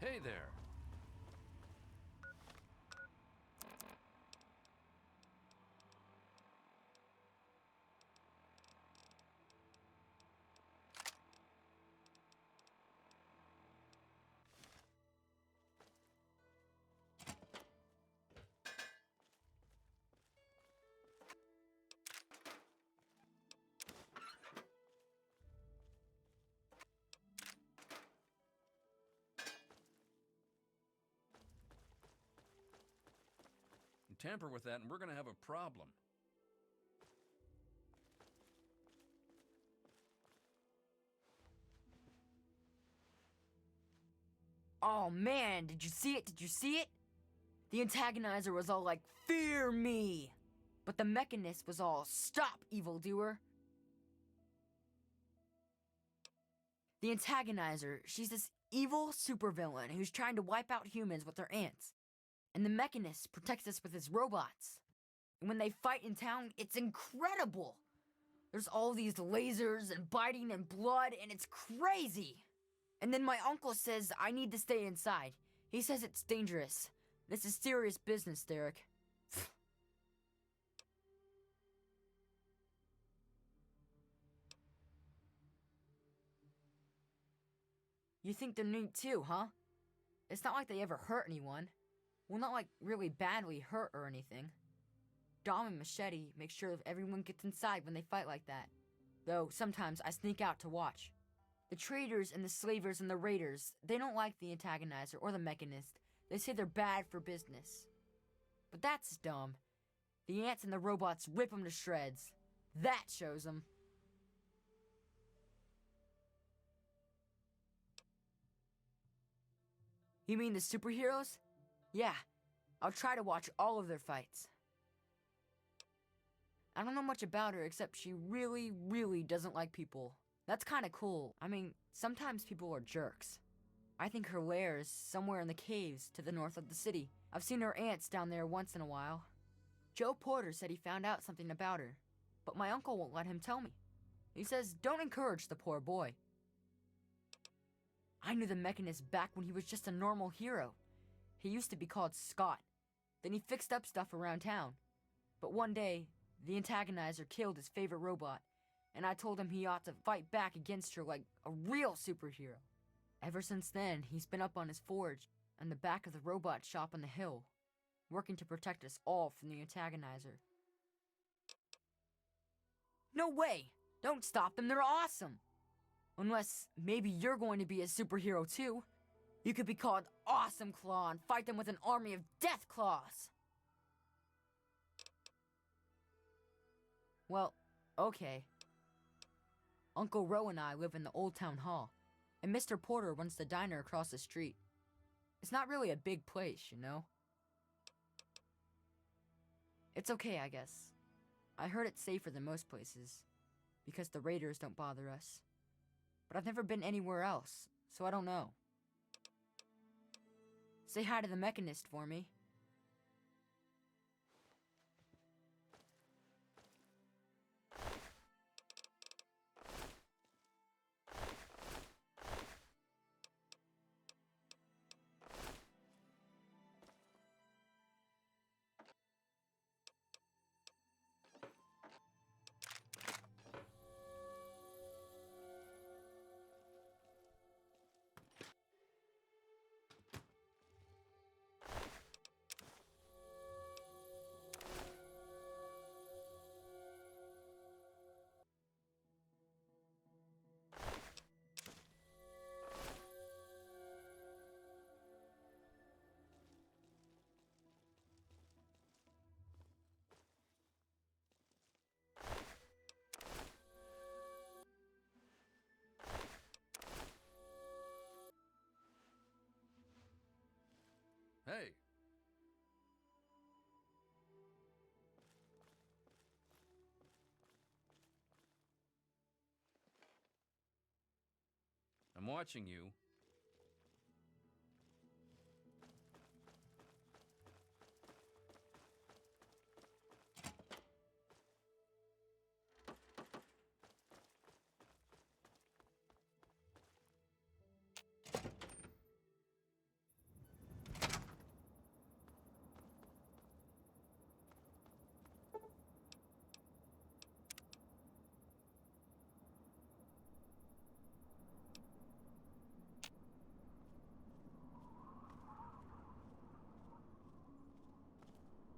Hey there! You tamper with that and we're gonna have a problem. Oh man, did you see it? Did you see it? The antagonizer was all like, "Fear me!" But the mechanist was all, "Stop, evildoer!" The antagonizer, she's this evil supervillain who's trying to wipe out humans with her ants. And the mechanist protects us with his robots. And when they fight in town, it's incredible! There's all these lasers and biting and blood, and it's crazy! And then my uncle says I need to stay inside. He says it's dangerous. This is serious business, Derek. You think they're neat too, huh? It's not like they ever hurt anyone. Well, not like really badly hurt or anything. Dom and Machete make sure that everyone gets inside when they fight like that. Though sometimes I sneak out to watch. The traders and the slavers and the raiders, they don't like the antagonizer or the mechanist. They say they're bad for business. But that's dumb. The ants and the robots rip them to shreds. That shows them. You mean the superheroes? Yeah, I'll try to watch all of their fights. I don't know much about her except she really, really doesn't like people. That's kinda cool. I mean, sometimes people are jerks. I think her lair is somewhere in the caves to the north of the city. I've seen her ants down there once in a while. Joe Porter said he found out something about her, but my uncle won't let him tell me. He says don't encourage the poor boy. I knew the mechanist back when he was just a normal hero. He used to be called Scott. Then he fixed up stuff around town. But one day, the antagonizer killed his favorite robot, and I told him he ought to fight back against her like a real superhero. Ever since then, he's been up on his forge and the back of the robot shop on the hill, working to protect us all from the antagonizer. No way! Don't stop them, they're awesome! Unless maybe you're going to be a superhero too. You could be called Awesome Claw and fight them with an army of Death Claws! Well, okay. Uncle Ro and I live in the Old Town Hall, and Mr. Porter runs the diner across the street. It's not really a big place, you know? It's okay, I guess. I heard it's safer than most places, because the raiders don't bother us. But I've never been anywhere else, so I don't know. Say hi to the mechanist for me. watching you.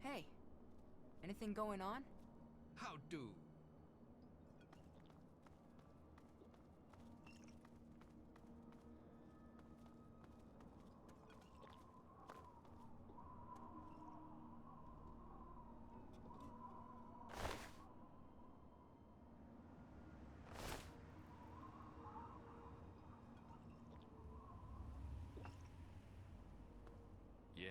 Hey, anything going on? How do? Yes?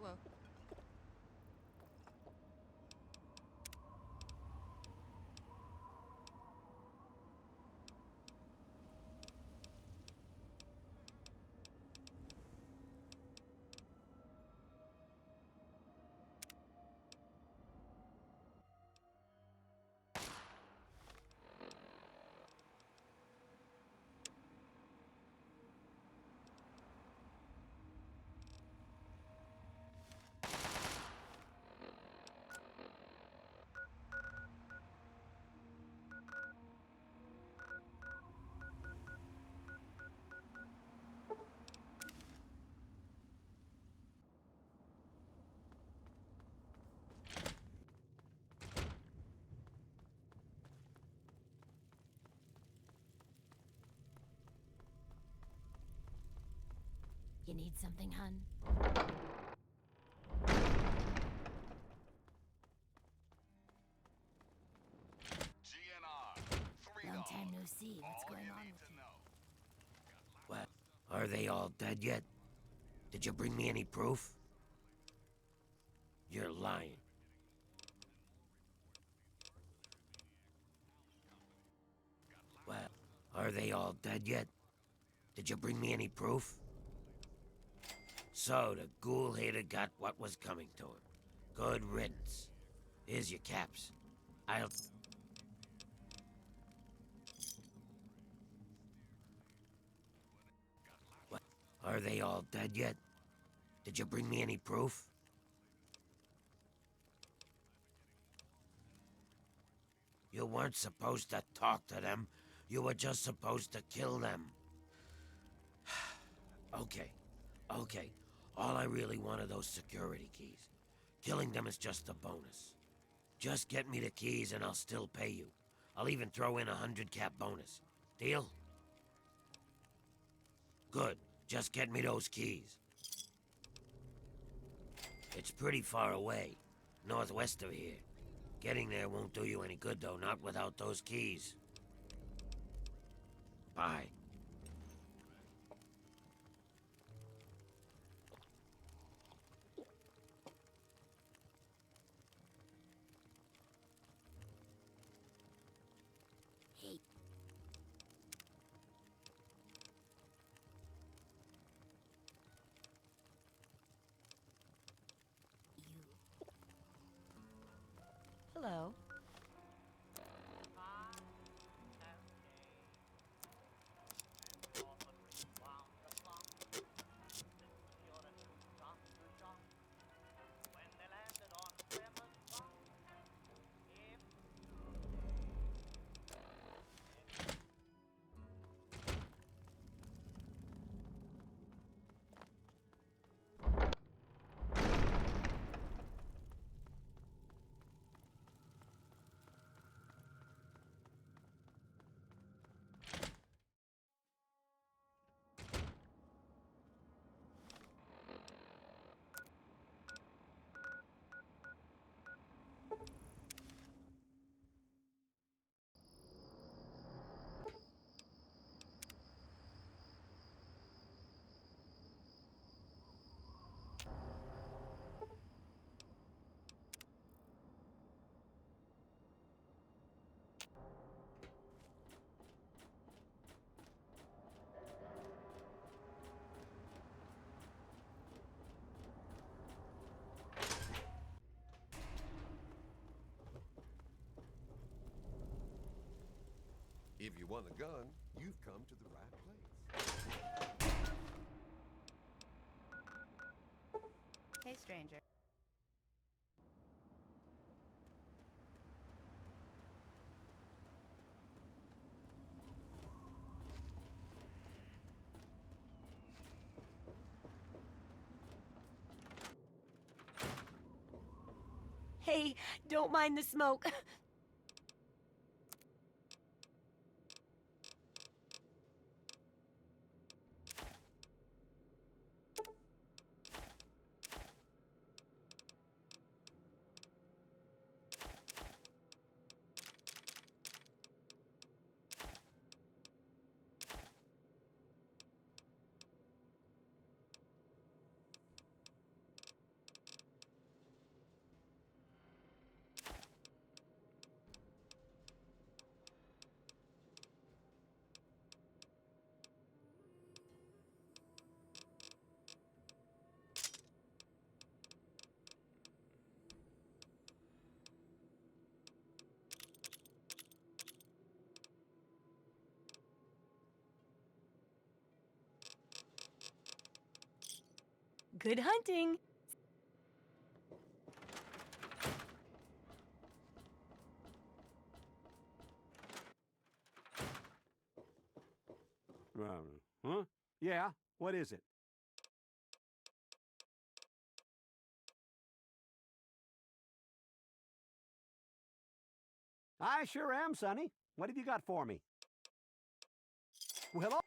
Hello. You need something, hun? GNR, 3 Long time dog. no see. What's All going you on need with to you? know. What? Are they all dead yet? Did you bring me any proof? You're lying. Well, are they all dead yet? Did you bring me any proof? So the ghoul hater got what was coming to him. Good riddance. Here's your caps. I'll... What? Are they all dead yet? Did you bring me any proof? You weren't supposed to talk to them. You were just supposed to kill them. Okay. Okay. All I really want are those security keys. Killing them is just a bonus. Just get me the keys and I'll still pay you. I'll even throw in 100 cap bonus. Deal? Good. Just get me those keys. It's pretty far away. Northwest of here. Getting there won't do you any good, though, not without those keys. Bye. Hey, you. Hello. want a gun, you've come to the right place. Hey, stranger. Hey, don't mind the smoke. Good hunting. Huh? Yeah, what is it? I sure am, Sonny. What have you got for me? Well, hello?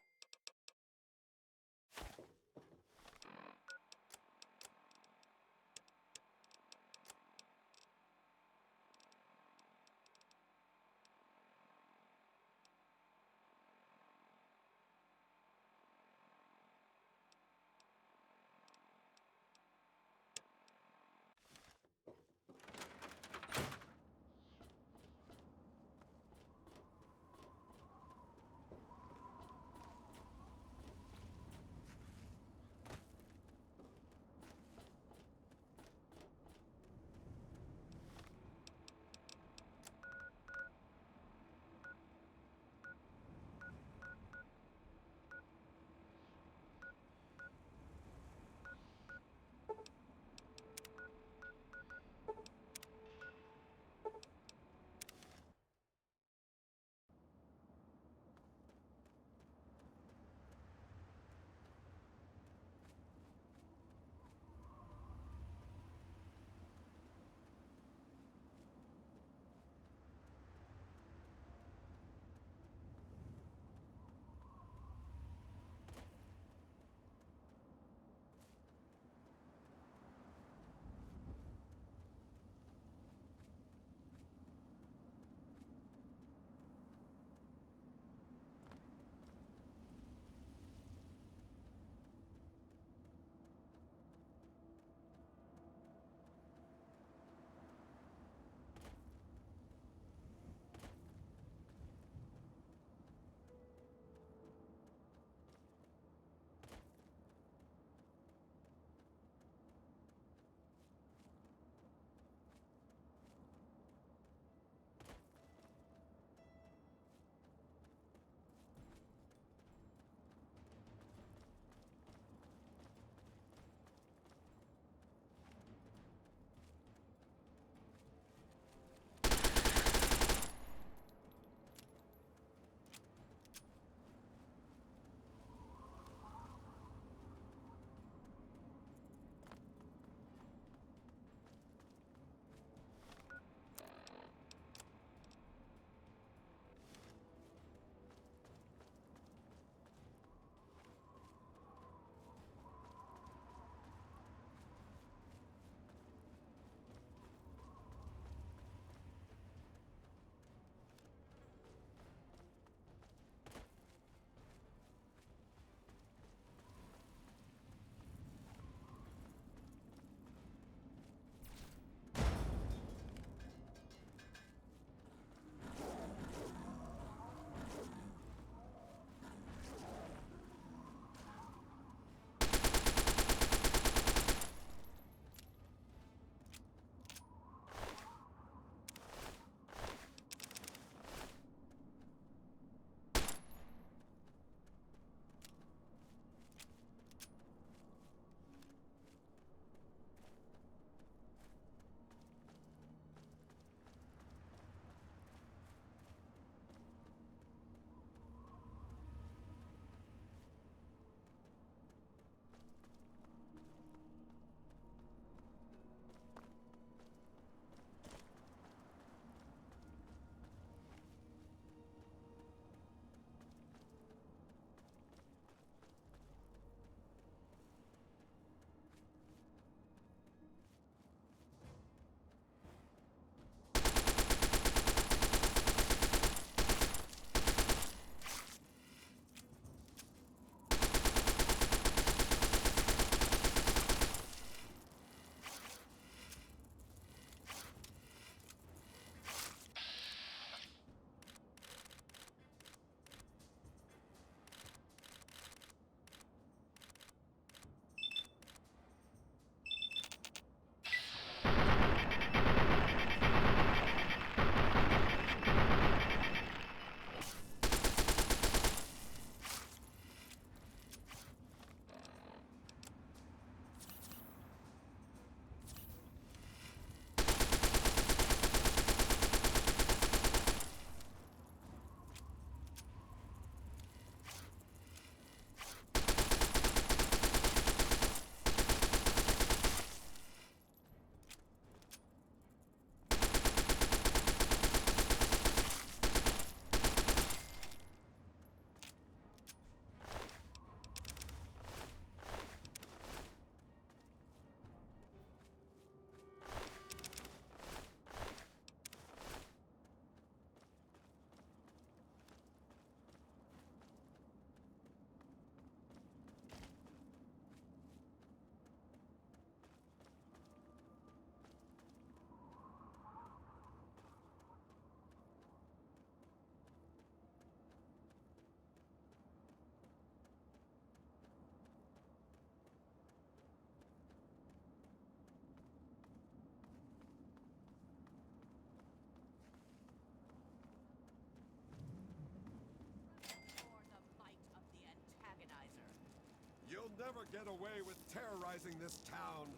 get away with terrorizing this town.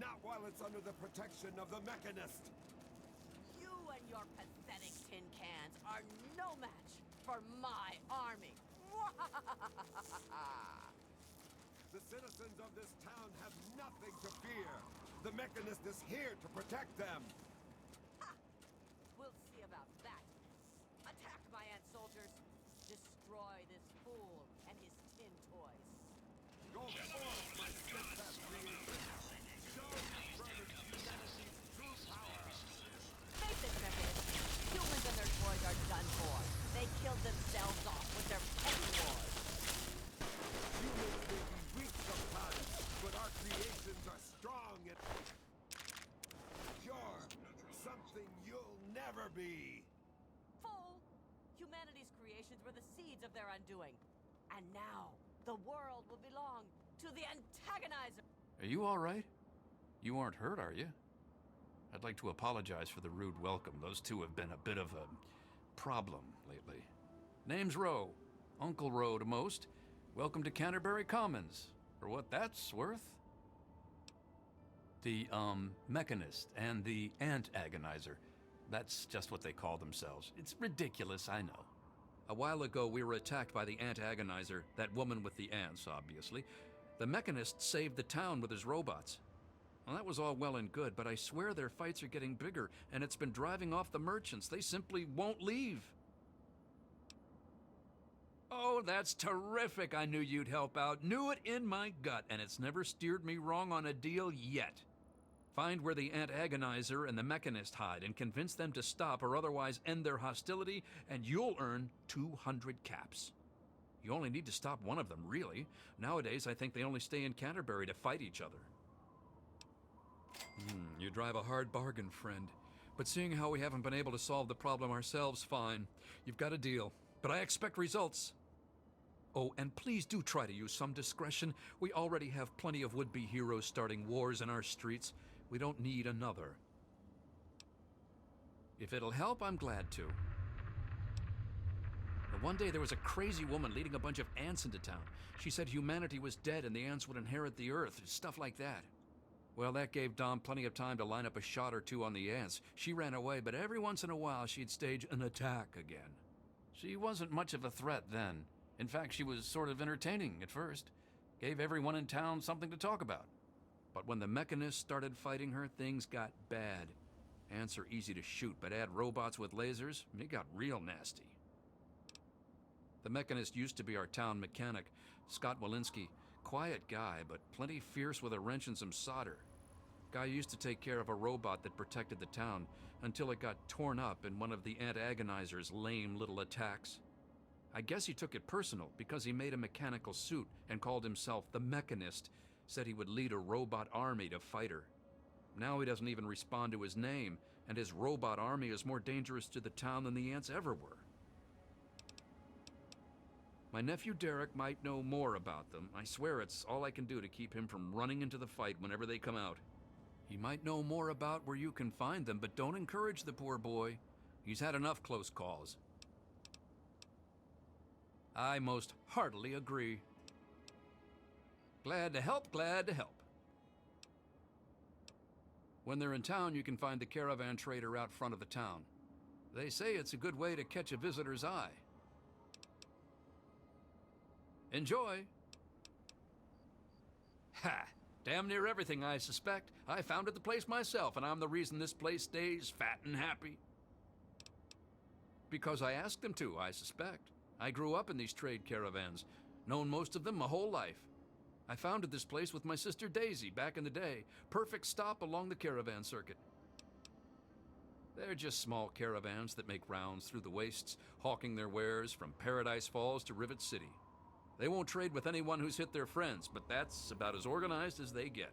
Not while it's under the protection of the Mechanist. You and your pathetic tin cans are no match for my army. The citizens of this town have nothing to fear. The Mechanist is here to protect them. We'll see about that. Attack, my ant soldiers. Destroy this fool and his tin toys. Go forth, my steadfast creation. Show further humanity's true power. Face it, Mechanist. Humans and their toys are done for. They killed themselves off with their petty wars. Humans may be weak sometimes, but our creations are strong and pure. Something you'll never be. Fool! Humanity's creations were the seeds of their undoing. And now, the world will belong to the antagonizer. Are you all right? You aren't hurt, are you? I'd like to apologize for the rude welcome. Those two have been a bit of a problem lately. Name's Rowe. Uncle Rowe to most. Welcome to Canterbury Commons. For what that's worth. The, Mechanist and the Ant Agonizer. That's just what they call themselves. It's ridiculous, I know. A while ago, we were attacked by the Ant Agonizer, that woman with the ants, obviously. The Mechanist saved the town with his robots. Well, that was all well and good, but I swear their fights are getting bigger, and it's been driving off the merchants. They simply won't leave. Oh, that's terrific. I knew you'd help out. Knew it in my gut, and it's never steered me wrong on a deal yet. Find where the Ant Agonizer and the Mechanist hide and convince them to stop or otherwise end their hostility, and you'll earn 200 caps. You only need to stop one of them, really. Nowadays, I think they only stay in Canterbury to fight each other. You drive a hard bargain, friend. But seeing how we haven't been able to solve the problem ourselves, fine. You've got a deal. But I expect results. Oh, and please do try to use some discretion. We already have plenty of would-be heroes starting wars in our streets. We don't need another. If it'll help, I'm glad to. But one day there was a crazy woman leading a bunch of ants into town. She said humanity was dead and the ants would inherit the earth, stuff like that. Well, that gave Dom plenty of time to line up a shot or two on the ants. She ran away, but every once in a while she'd stage an attack again. She wasn't much of a threat then. In fact, she was sort of entertaining at first. Gave everyone in town something to talk about. But when the Mechanists started fighting her, things got bad. Ants are easy to shoot, but add robots with lasers, and it got real nasty. The Mechanist used to be our town mechanic, Scott Walensky. Quiet guy, but plenty fierce with a wrench and some solder. Guy used to take care of a robot that protected the town until it got torn up in one of the Ant Agonizer's lame little attacks. I guess he took it personal because he made a mechanical suit and called himself the Mechanist, said he would lead a robot army to fight her. Now he doesn't even respond to his name, and his robot army is more dangerous to the town than the ants ever were. My nephew Derek might know more about them. I swear it's all I can do to keep him from running into the fight whenever they come out. He might know more about where you can find them, but don't encourage the poor boy. He's had enough close calls. I most heartily agree. Glad to help, glad to help. When they're in town, you can find the caravan trader out front of the town. They say it's a good way to catch a visitor's eye. Enjoy! Ha! Damn near everything, I suspect. I founded the place myself, and I'm the reason this place stays fat and happy. Because I asked them to, I suspect. I grew up in these trade caravans, known most of them my whole life. I founded this place with my sister Daisy back in the day. Perfect stop along the caravan circuit. They're just small caravans that make rounds through the wastes, hawking their wares from Paradise Falls to Rivet City. They won't trade with anyone who's hit their friends, but that's about as organized as they get.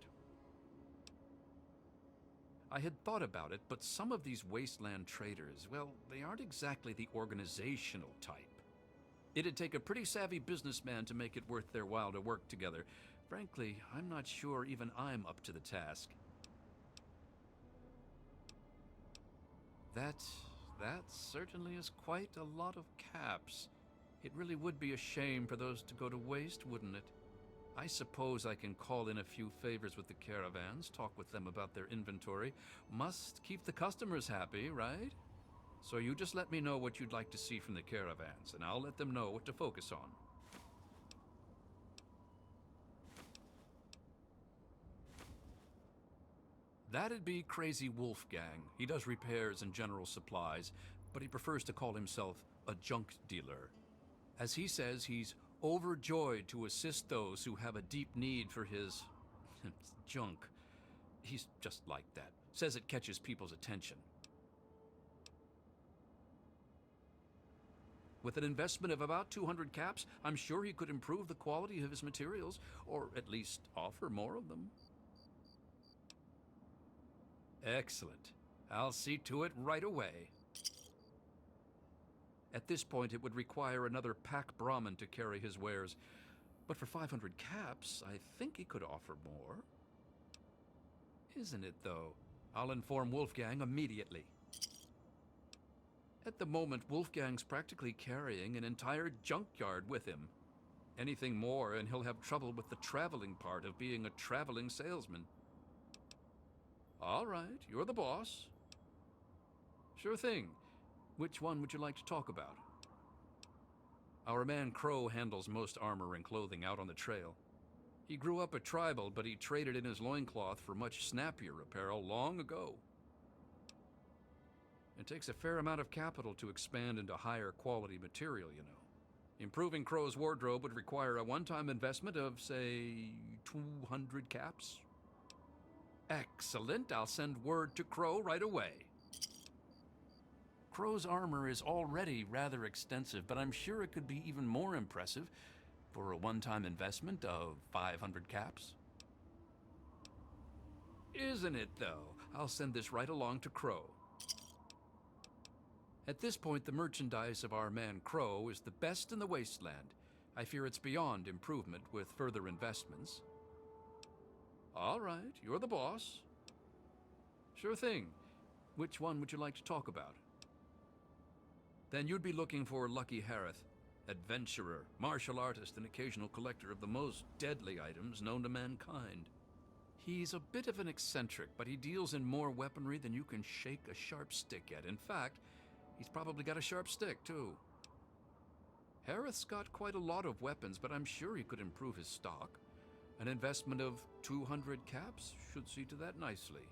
I had thought about it, but some of these wasteland traders, well, they aren't exactly the organizational type. It'd take a pretty savvy businessman to make it worth their while to work together. Frankly, I'm not sure even I'm up to the task. That certainly is quite a lot of caps. It really would be a shame for those to go to waste, wouldn't it? I suppose I can call in a few favors with the caravans, talk with them about their inventory. Must keep the customers happy, right? So you just let me know what you'd like to see from the caravans, and I'll let them know what to focus on. That'd be Crazy Wolfgang. He does repairs and general supplies, but he prefers to call himself a junk dealer. As he says, he's overjoyed to assist those who have a deep need for his junk. He's just like that. Says it catches people's attention. With an investment of about 200 caps, I'm sure he could improve the quality of his materials, or at least offer more of them. Excellent. I'll see to it right away. At this point, it would require another pack Brahmin to carry his wares, but for 500 caps, I think he could offer more. Isn't it, though? I'll inform Wolfgang immediately. At the moment, Wolfgang's practically carrying an entire junkyard with him. Anything more, and he'll have trouble with the traveling part of being a traveling salesman. All right, you're the boss. Sure thing. Which one would you like to talk about? Our man Crow handles most armor and clothing out on the trail. He grew up a tribal, but he traded in his loincloth for much snappier apparel long ago. It takes a fair amount of capital to expand into higher quality material, you know. Improving Crow's wardrobe would require a one-time investment of, say, 200 caps. Excellent. I'll send word to Crow right away. Crow's armor is already rather extensive, but I'm sure it could be even more impressive for a one-time investment of 500 caps. Isn't it, though? I'll send this right along to Crow. At this point, the merchandise of our man Crow is the best in the wasteland. I fear it's beyond improvement with further investments. All right, you're the boss. Sure thing. Which one would you like to talk about? Then you'd be looking for Lucky Harith, adventurer, martial artist, and occasional collector of the most deadly items known to mankind. He's a bit of an eccentric, but he deals in more weaponry than you can shake a sharp stick at. In fact, he's probably got a sharp stick, too. Harith's got quite a lot of weapons, but I'm sure he could improve his stock. An investment of 200 caps should see to that nicely.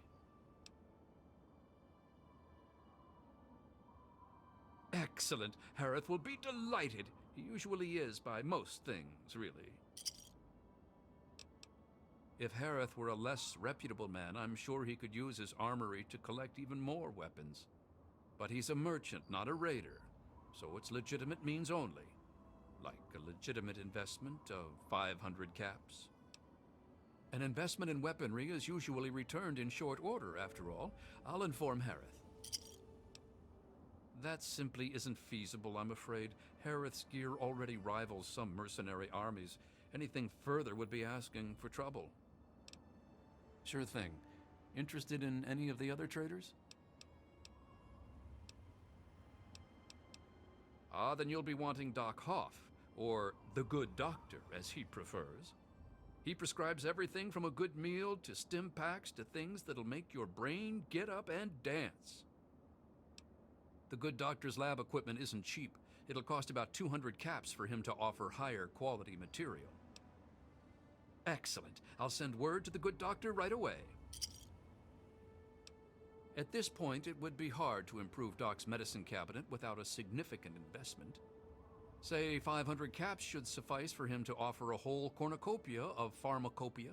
Excellent. Harith will be delighted. He usually is by most things, really. If Harith were a less reputable man, I'm sure he could use his armory to collect even more weapons. But he's a merchant, not a raider, so it's legitimate means only. Like a legitimate investment of 500 caps. An investment in weaponry is usually returned in short order, after all. I'll inform Harith. That simply isn't feasible, I'm afraid. Harith's gear already rivals some mercenary armies. Anything further would be asking for trouble. Sure thing. Interested in any of the other traders? Ah, then you'll be wanting Doc Hoff, or the Good Doctor, as he prefers. He prescribes everything from a good meal to stim packs to things that'll make your brain get up and dance. The Good Doctor's lab equipment isn't cheap. It'll cost about 200 caps for him to offer higher quality material. Excellent. I'll send word to the Good Doctor right away. At this point, it would be hard to improve Doc's medicine cabinet without a significant investment. Say 500 caps should suffice for him to offer a whole cornucopia of pharmacopoeia.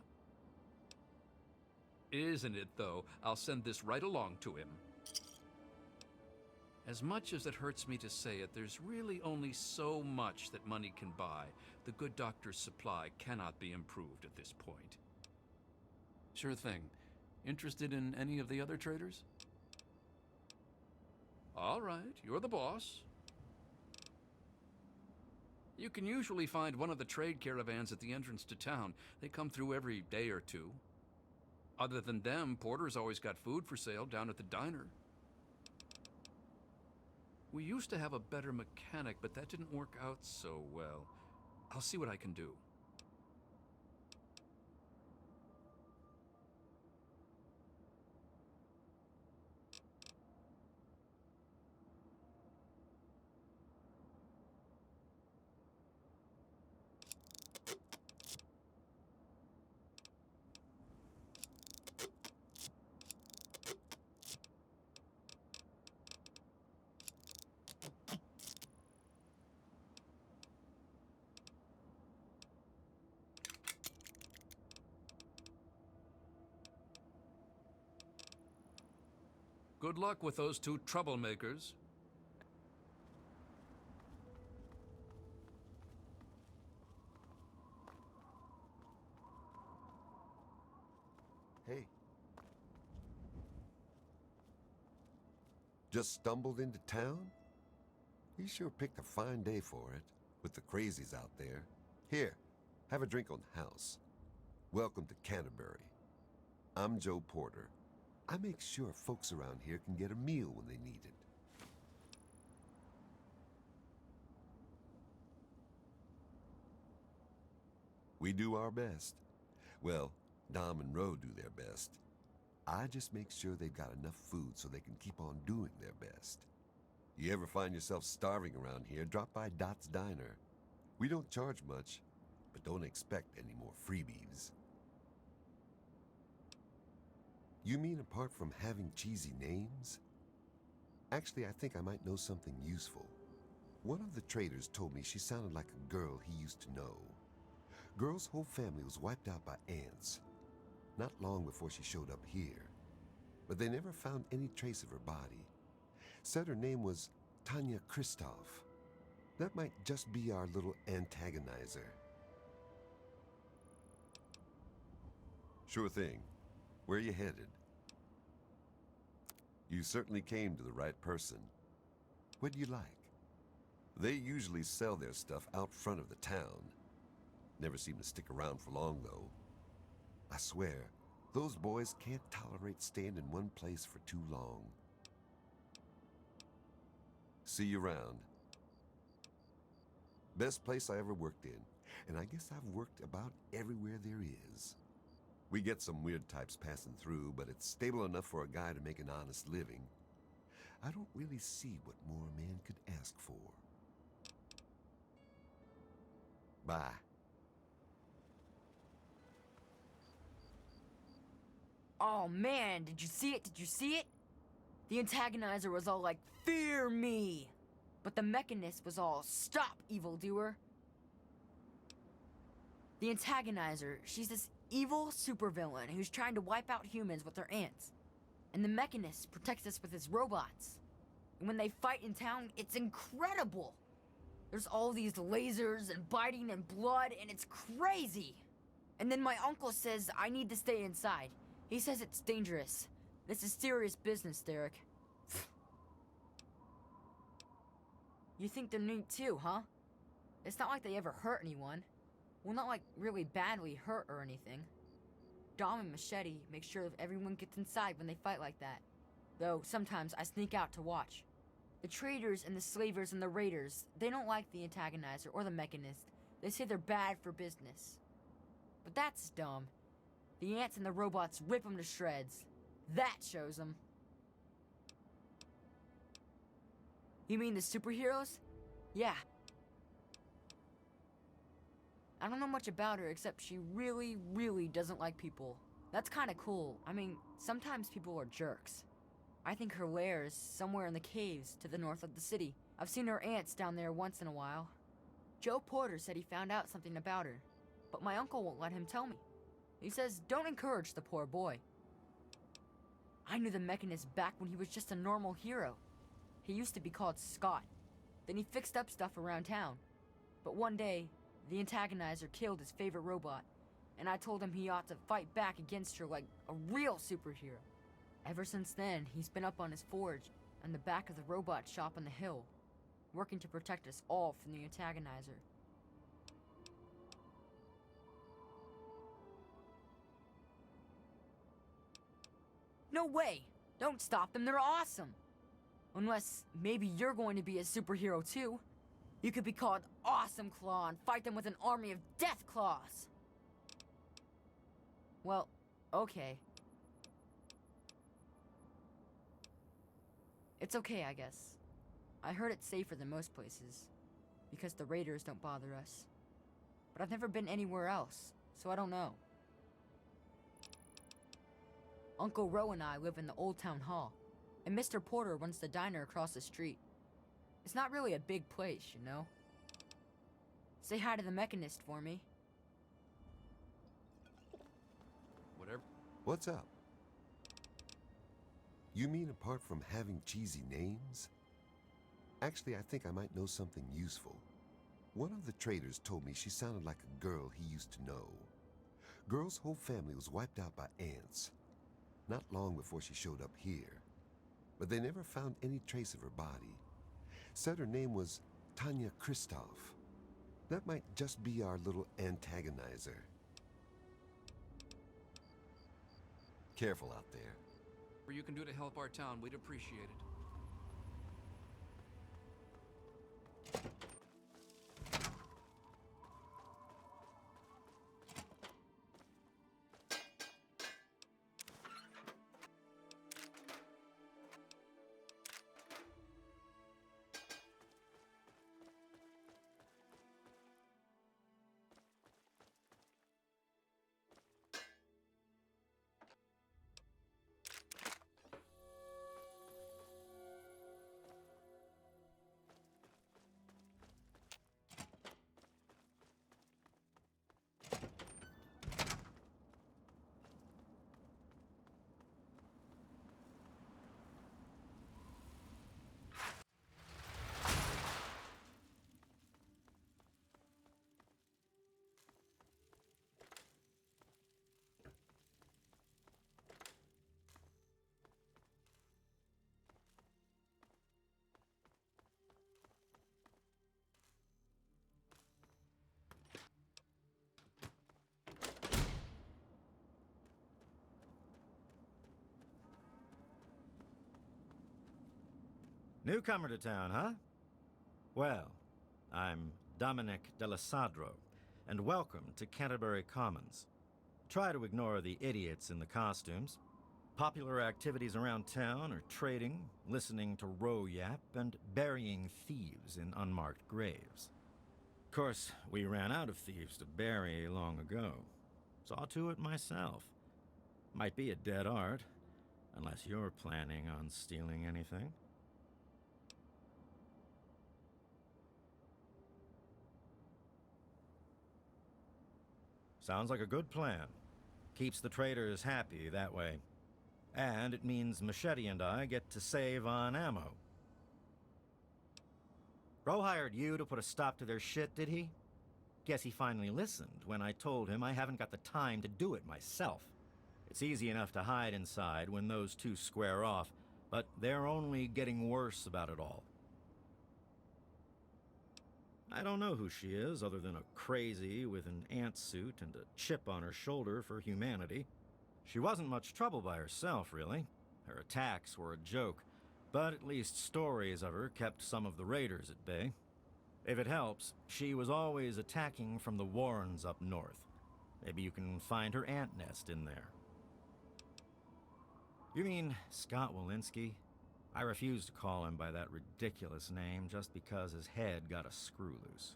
Isn't it, though? I'll send this right along to him. As much as it hurts me to say it, there's really only so much that money can buy. The Good Doctor's supply cannot be improved at this point. Sure thing. Interested in any of the other traders? All right, you're the boss. You can usually find one of the trade caravans at the entrance to town. They come through every day or two. Other than them, Porter's always got food for sale down at the diner. We used to have a better mechanic, but that didn't work out so well. I'll see what I can do. Good luck with those two troublemakers. Hey. Just stumbled into town? You sure picked a fine day for it, with the crazies out there. Here, have a drink on the house. Welcome to Canterbury. I'm Joe Porter. I make sure folks around here can get a meal when they need it. We do our best. Well, Dom and Ro do their best. I just make sure they've got enough food so they can keep on doing their best. You ever find yourself starving around here, drop by Dot's Diner. We don't charge much, but don't expect any more freebies. You mean apart from having cheesy names? Actually, I think I might know something useful. One of the traders told me she sounded like a girl he used to know. Girl's whole family was wiped out by ants, not long before she showed up here. But they never found any trace of her body. Said her name was Tanya Kristoff. That might just be our little antagonizer. Sure thing. Where you headed? You certainly came to the right person. What do you like? They usually sell their stuff out front of the town. Never seem to stick around for long, though. I swear, those boys can't tolerate staying in one place for too long. See you around. Best place I ever worked in, and I guess I've worked about everywhere there is. We get some weird types passing through, but it's stable enough for a guy to make an honest living. I don't really see what more a man could ask for. Bye. Oh man, did you see it? Did you see it? The antagonizer was all like, "Fear me!" But the Mechanist was all, "Stop, evildoer!" The antagonizer, she's this evil supervillain who's trying to wipe out humans with her ants. And the Mechanist protects us with his robots. And when they fight in town, it's incredible! There's all these lasers and biting and blood, and it's crazy! And then my uncle says I need to stay inside. He says it's dangerous. This is serious business, Derek. You think they're neat too, huh? It's not like they ever hurt anyone. Well, not like really badly hurt or anything. Dom and Machete make sure that everyone gets inside when they fight like that. Though sometimes I sneak out to watch. The traders and the slavers and the raiders, they don't like the antagonizer or the Mechanist. They say they're bad for business. But that's dumb. The ants and the robots rip them to shreds. That shows them. You mean the superheroes? Yeah. I don't know much about her except she really, really doesn't like people. That's kinda cool. I mean, sometimes people are jerks. I think her lair is somewhere in the caves to the north of the city. I've seen her ants down there once in a while. Joe Porter said he found out something about her, but my uncle won't let him tell me. He says, don't encourage the poor boy. I knew the Mechanist back when he was just a normal hero. He used to be called Scott. Then he fixed up stuff around town. But one day, the antagonizer killed his favorite robot, and I told him he ought to fight back against her like a real superhero. Ever since then, he's been up on his forge and the back of the robot shop on the hill, working to protect us all from the antagonizer. No way! Don't stop them, they're awesome! Unless maybe you're going to be a superhero too. You could be called Awesome Claw and fight them with an army of Death Claws! Well, okay. It's okay, I guess. I heard it's safer than most places, because the raiders don't bother us. But I've never been anywhere else, so I don't know. Uncle Ro and I live in the Old Town Hall, and Mr. Porter runs the diner across the street. It's not really a big place, you know? Say hi to the Mechanist for me. Whatever. What's up? You mean apart from having cheesy names? Actually, I think I might know something useful. One of the traders told me she sounded like a girl he used to know. Girl's whole family was wiped out by ants. Not long before she showed up here. But they never found any trace of her body. Said her name was Tanya Kristoff. That might just be our little antagonizer. Careful out there. Whatever you can do to help our town, we'd appreciate it. Newcomer to town, huh? Well, I'm Dominic Delasadro, and welcome to Canterbury Commons. Try to ignore the idiots in the costumes. Popular activities around town are trading, listening to row yap, and burying thieves in unmarked graves. Of course, we ran out of thieves to bury long ago. Saw to it myself. Might be a dead art, unless you're planning on stealing anything. Sounds like a good plan. Keeps the traders happy that way. And it means Machete and I get to save on ammo. Ro hired you to put a stop to their shit, did he? Guess he finally listened when I told him I haven't got the time to do it myself. It's easy enough to hide inside when those two square off, but they're only getting worse about it all. I don't know who she is, other than a crazy with an ant suit and a chip on her shoulder for humanity. She wasn't much trouble by herself, really. Her attacks were a joke, but at least stories of her kept some of the raiders at bay. If it helps, she was always attacking from the Warrens up north. Maybe you can find her ant nest in there. You mean Scott Walensky? I refuse to call him by that ridiculous name just because his head got a screw loose.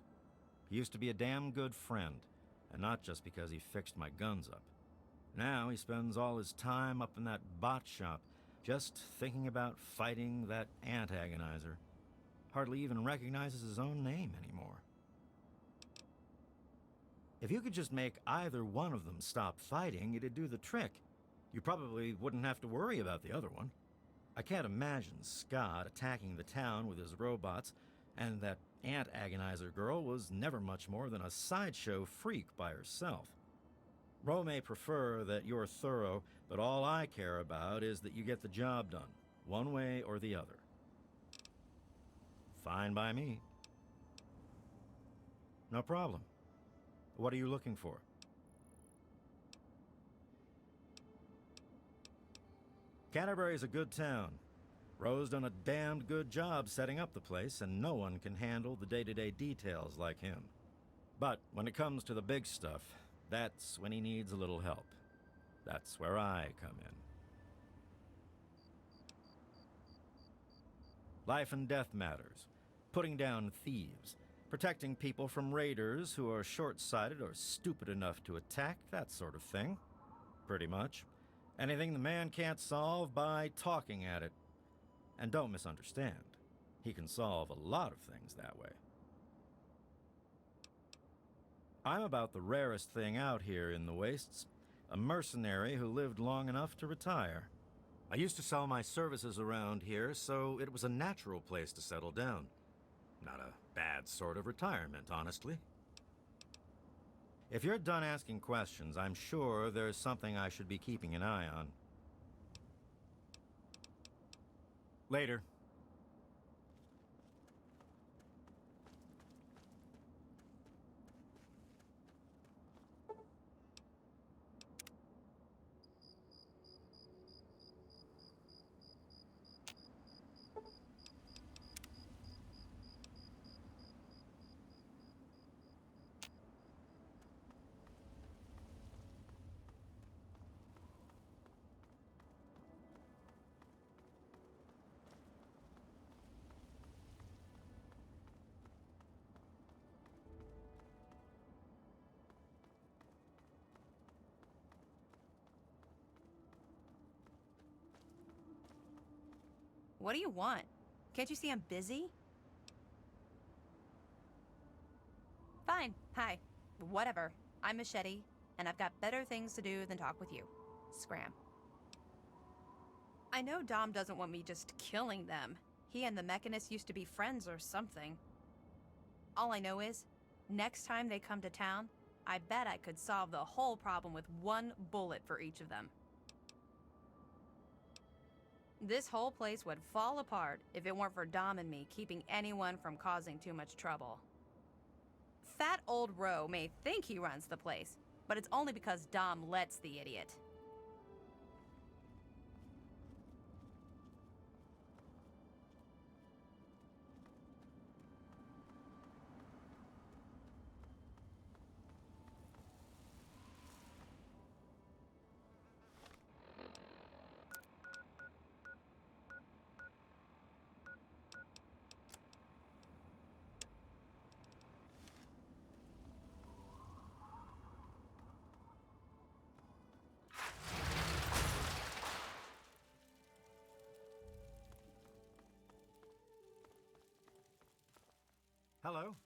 He used to be a damn good friend, and not just because he fixed my guns up. Now he spends all his time up in that bot shop, just thinking about fighting that antagonizer. Hardly even recognizes his own name anymore. If you could just make either one of them stop fighting, it'd do the trick. You probably wouldn't have to worry about the other one. I can't imagine Scott attacking the town with his robots, and that ant agonizer girl was never much more than a sideshow freak by herself. Ro may prefer that you're thorough, but all I care about is that you get the job done, one way or the other. Fine by me. No problem. What are you looking for? Canterbury's a good town. Ro's done a damned good job setting up the place, and no one can handle the day-to-day details like him. But when it comes to the big stuff, that's when he needs a little help. That's where I come in. Life and death matters. Putting down thieves. Protecting people from raiders who are short-sighted or stupid enough to attack, that sort of thing. Pretty much. Anything the man can't solve by talking at it. And don't misunderstand. He can solve a lot of things that way. I'm about the rarest thing out here in the wastes. A mercenary who lived long enough to retire. I used to sell my services around here, so it was a natural place to settle down. Not a bad sort of retirement, honestly. If you're done asking questions, I'm sure there's something I should be keeping an eye on. Later. What do you want? Can't you see I'm busy? Fine. Hi. Whatever. I'm Machete, and I've got better things to do than talk with you. Scram. I know Dom doesn't want me just killing them. He and the Mechanist used to be friends or something. All I know is, next time they come to town, I bet I could solve the whole problem with one bullet for each of them. This whole place would fall apart if it weren't for Dom and me keeping anyone from causing too much trouble. Fat old Roe may think he runs the place, but it's only because Dom lets the idiot. Hello?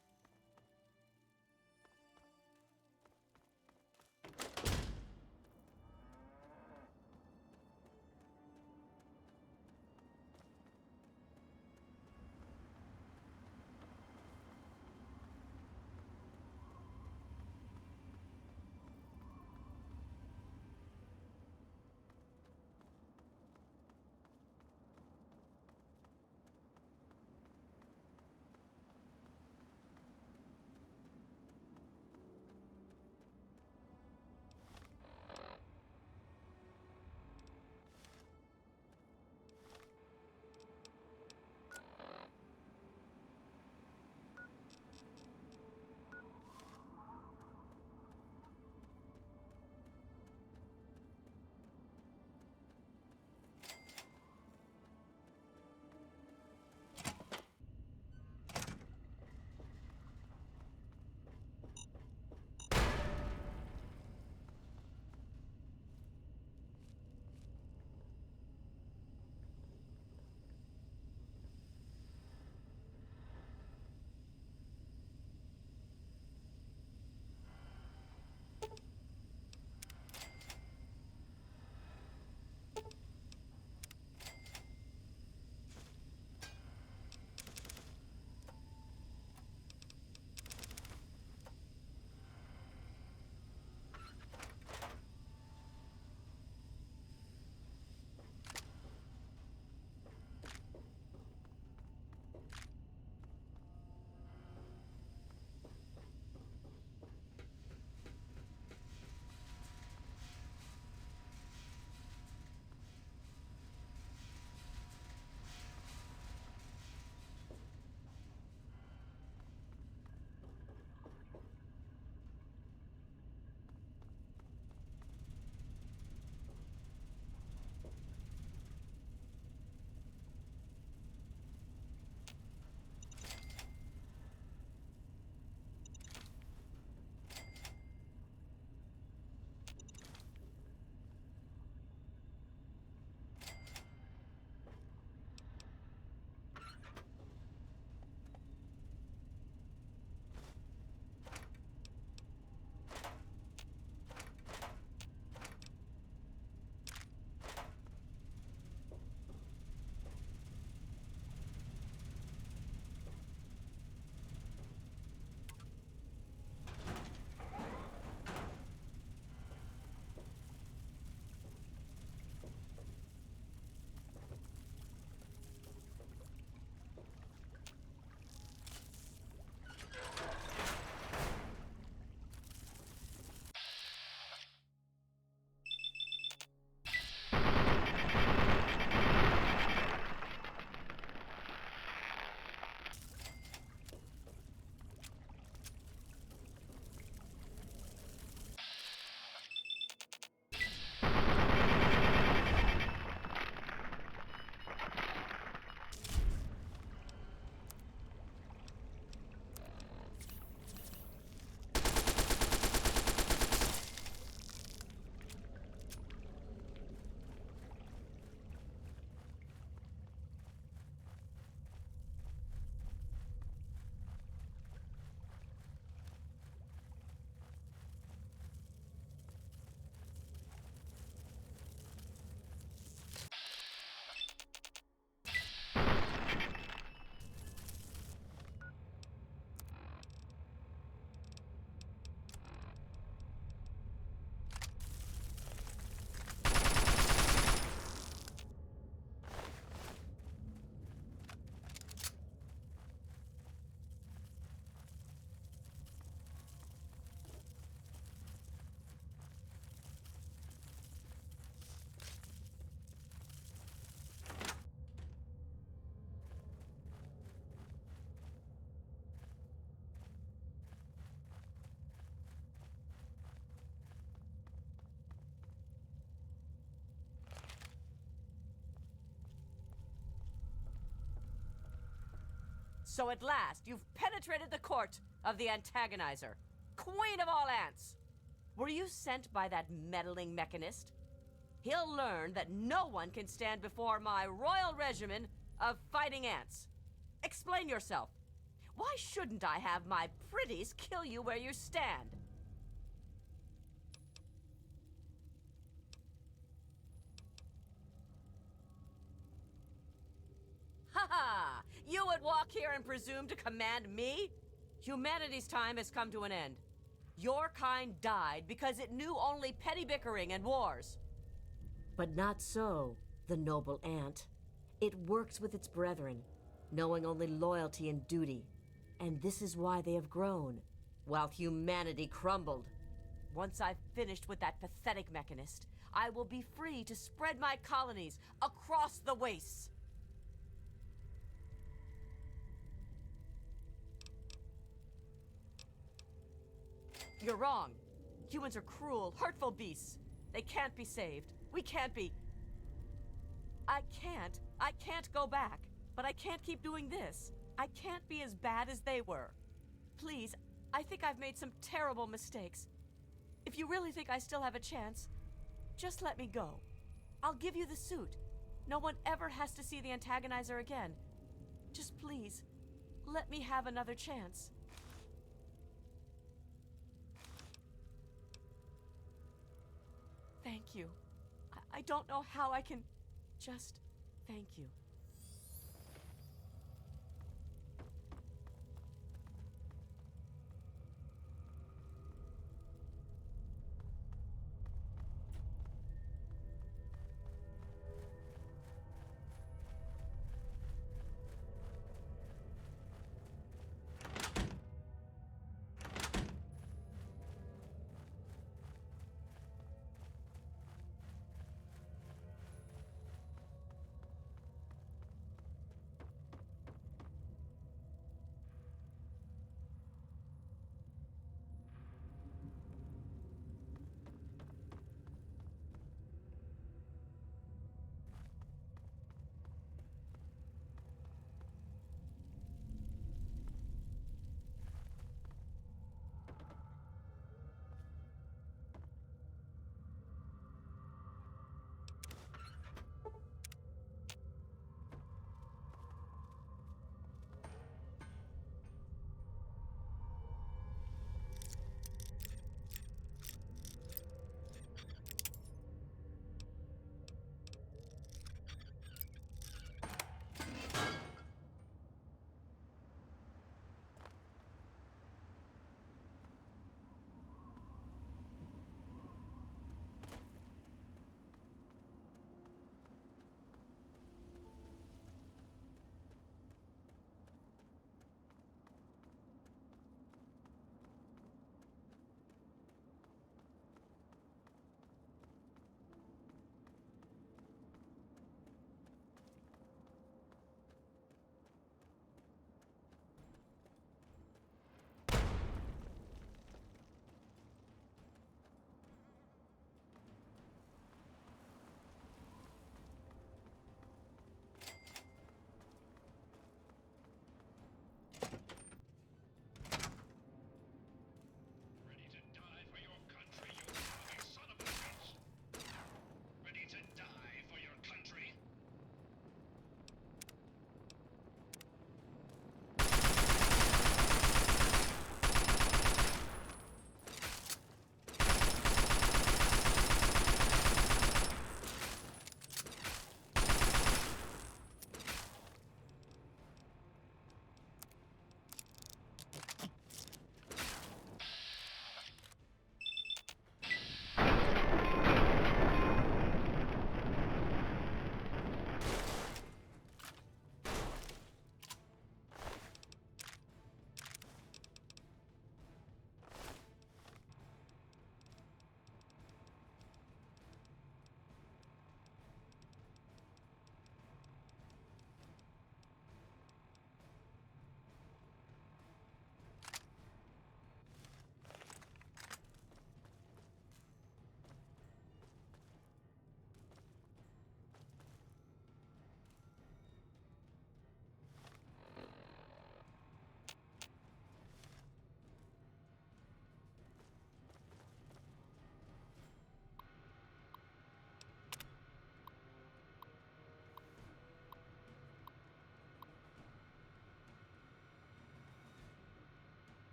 So at last, you've penetrated the court of the antagonizer, queen of all ants. Were you sent by that meddling mechanist? He'll learn that no one can stand before my royal regimen of fighting ants. Explain yourself. Why shouldn't I have my pretties kill you where you stand? Ha ha! You would walk here and presume to command me? Humanity's time has come to an end. Your kind died because it knew only petty bickering and wars. But not so, the noble ant. It works with its brethren, knowing only loyalty and duty. And this is why they have grown, while humanity crumbled. Once I've finished with that pathetic mechanist, I will be free to spread my colonies across the wastes. You're wrong. Humans are cruel, hurtful beasts. They can't be saved. We can't be. I can't go back. But I can't keep doing this. I can't be as bad as they were. Please, I think I've made some terrible mistakes. If you really think I still have a chance, just let me go. I'll give you the suit. No one ever has to see the antagonizer again. Just please, let me have another chance. Thank you. I don't know how I can just thank you.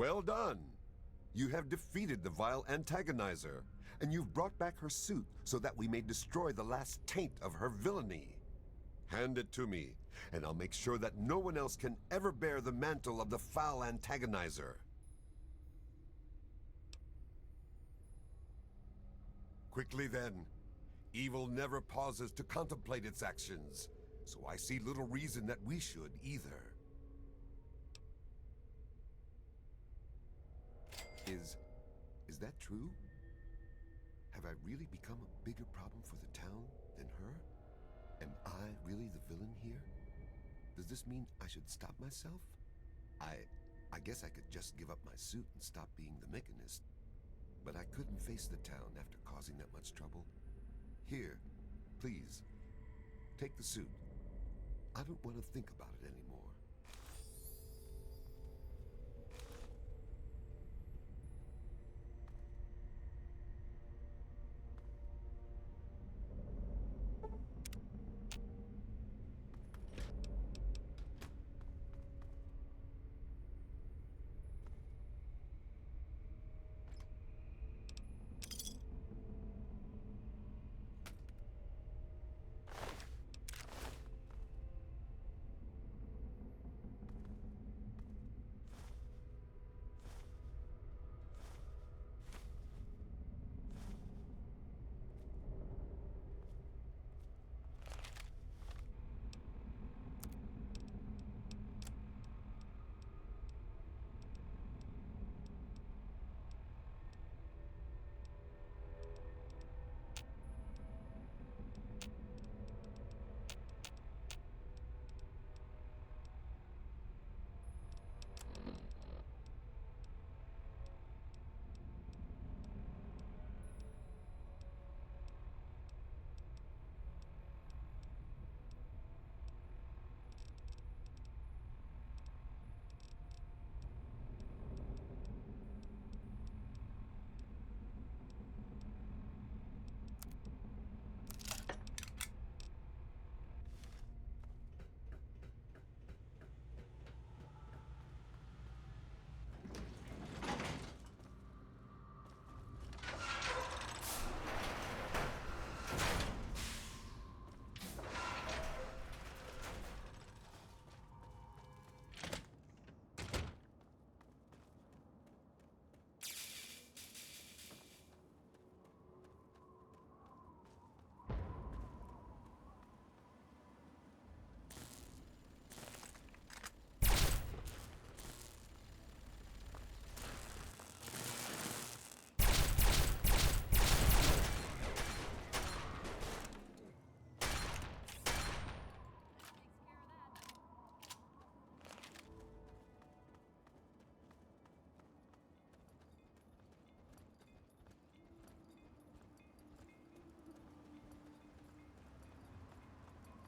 Well done! You have defeated the vile antagonizer, and you've brought back her suit so that we may destroy the last taint of her villainy. Hand it to me, and I'll make sure that no one else can ever bear the mantle of the foul antagonizer. Quickly then. Evil never pauses to contemplate its actions, so I see little reason that we should either. Is that true? Have I really become a bigger problem for the town than her? Am I really the villain here? Does this mean I should stop myself? I guess I could just give up my suit and stop being the Mechanist. But I couldn't face the town after causing that much trouble. Here, please, take the suit. I don't want to think about it anymore.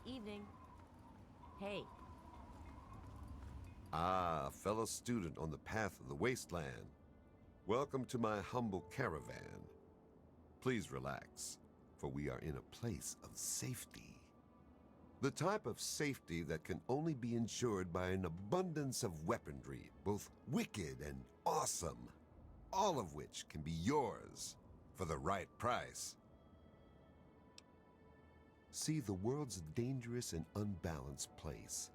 Evening. Hey. Ah, fellow student on the path of the wasteland. Welcome to my humble caravan. Please relax, for we are in a place of safety. The type of safety that can only be ensured by an abundance of weaponry, both wicked and awesome, all of which can be yours for the right price. See, the world's a dangerous and unbalanced place.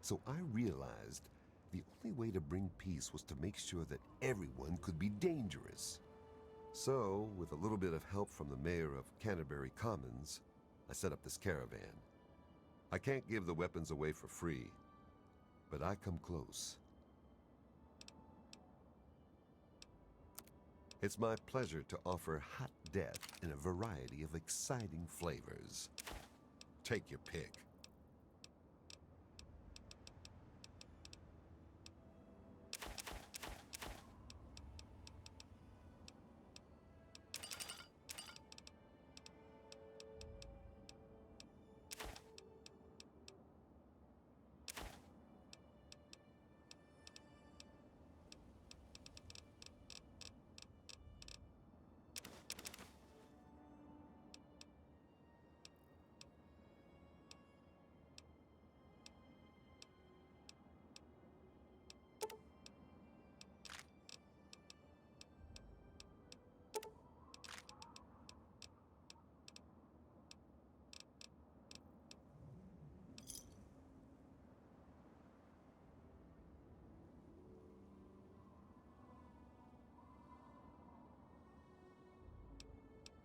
So I realized the only way to bring peace was to make sure that everyone could be dangerous. So, with a little bit of help from the mayor of Canterbury Commons, I set up this caravan. I can't give the weapons away for free, but I come close. It's my pleasure to offer hot death in a variety of exciting flavors. Take your pick.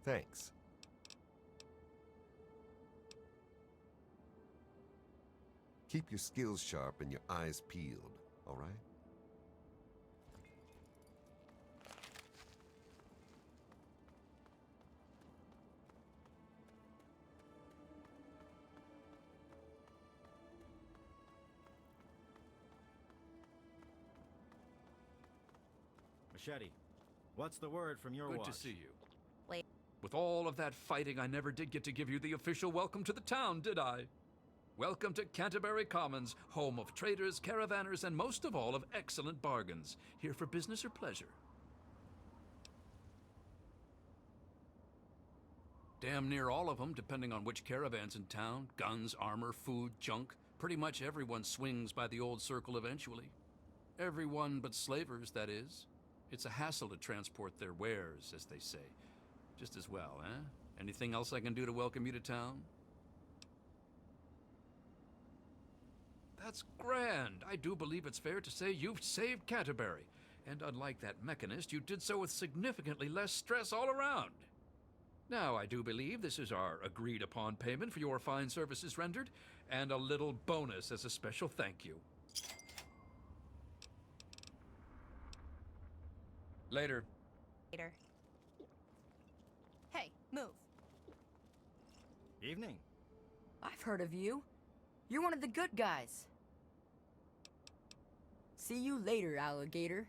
Thanks. Keep your skills sharp and your eyes peeled, all right? Machete, what's the word from your Good watch? to see you. Wait. With all of that fighting, I never did get to give you the official welcome to the town, did I? Welcome to Canterbury Commons, home of traders, caravanners, and most of all, of excellent bargains. Here for business or pleasure? Damn near all of them, depending on which caravan's in town. Guns, armor, food, junk. Pretty much everyone swings by the old circle eventually. Everyone but slavers, that is. It's a hassle to transport their wares, as they say. Just as well, eh? Anything else I can do to welcome you to town? That's grand. I do believe it's fair to say you've saved Canterbury. And unlike that mechanist, you did so with significantly less stress all around. Now, I do believe this is our agreed-upon payment for your fine services rendered, and a little bonus as a special thank you. Later. Later. Hey, move. Evening. I've heard of you. You're one of the good guys. See you later, alligator.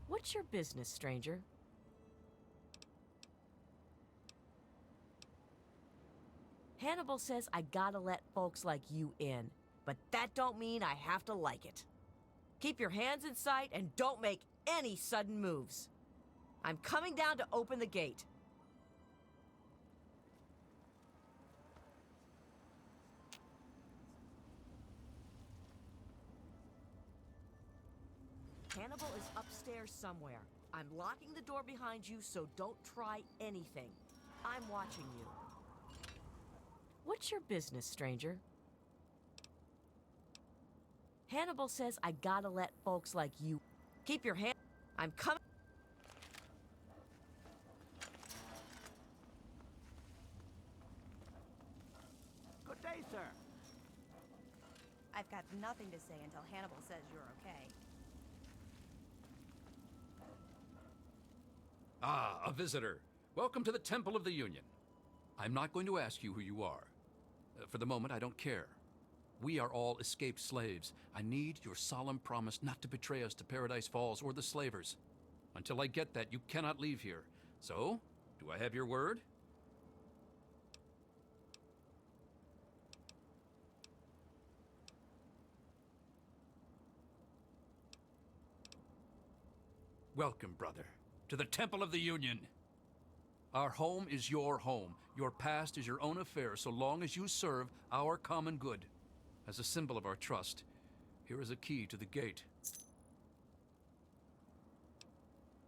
What's your business, stranger? Hannibal says I gotta let folks like you in, but that don't mean I have to like it. Keep your hands in sight and don't make any sudden moves. I'm coming down to open the gate. Hannibal is upstairs somewhere. I'm locking the door behind you, so don't try anything. I'm watching you. What's your business, stranger? Hannibal says I gotta let folks like you... Keep your hand... I'm coming... Good day, sir. I've got nothing to say until Hannibal says you're okay. Ah, a visitor. Welcome to the Temple of the Union. I'm not going to ask you who you are. For the moment, I don't care. We are all escaped slaves. I need your solemn promise not to betray us to Paradise Falls or the slavers. Until I get that, you cannot leave here. So, do I have your word? Welcome, brother, to the Temple of the Union. Our home is your home. Your past is your own affair so long as you serve our common good. As a symbol of our trust, here is a key to the gate.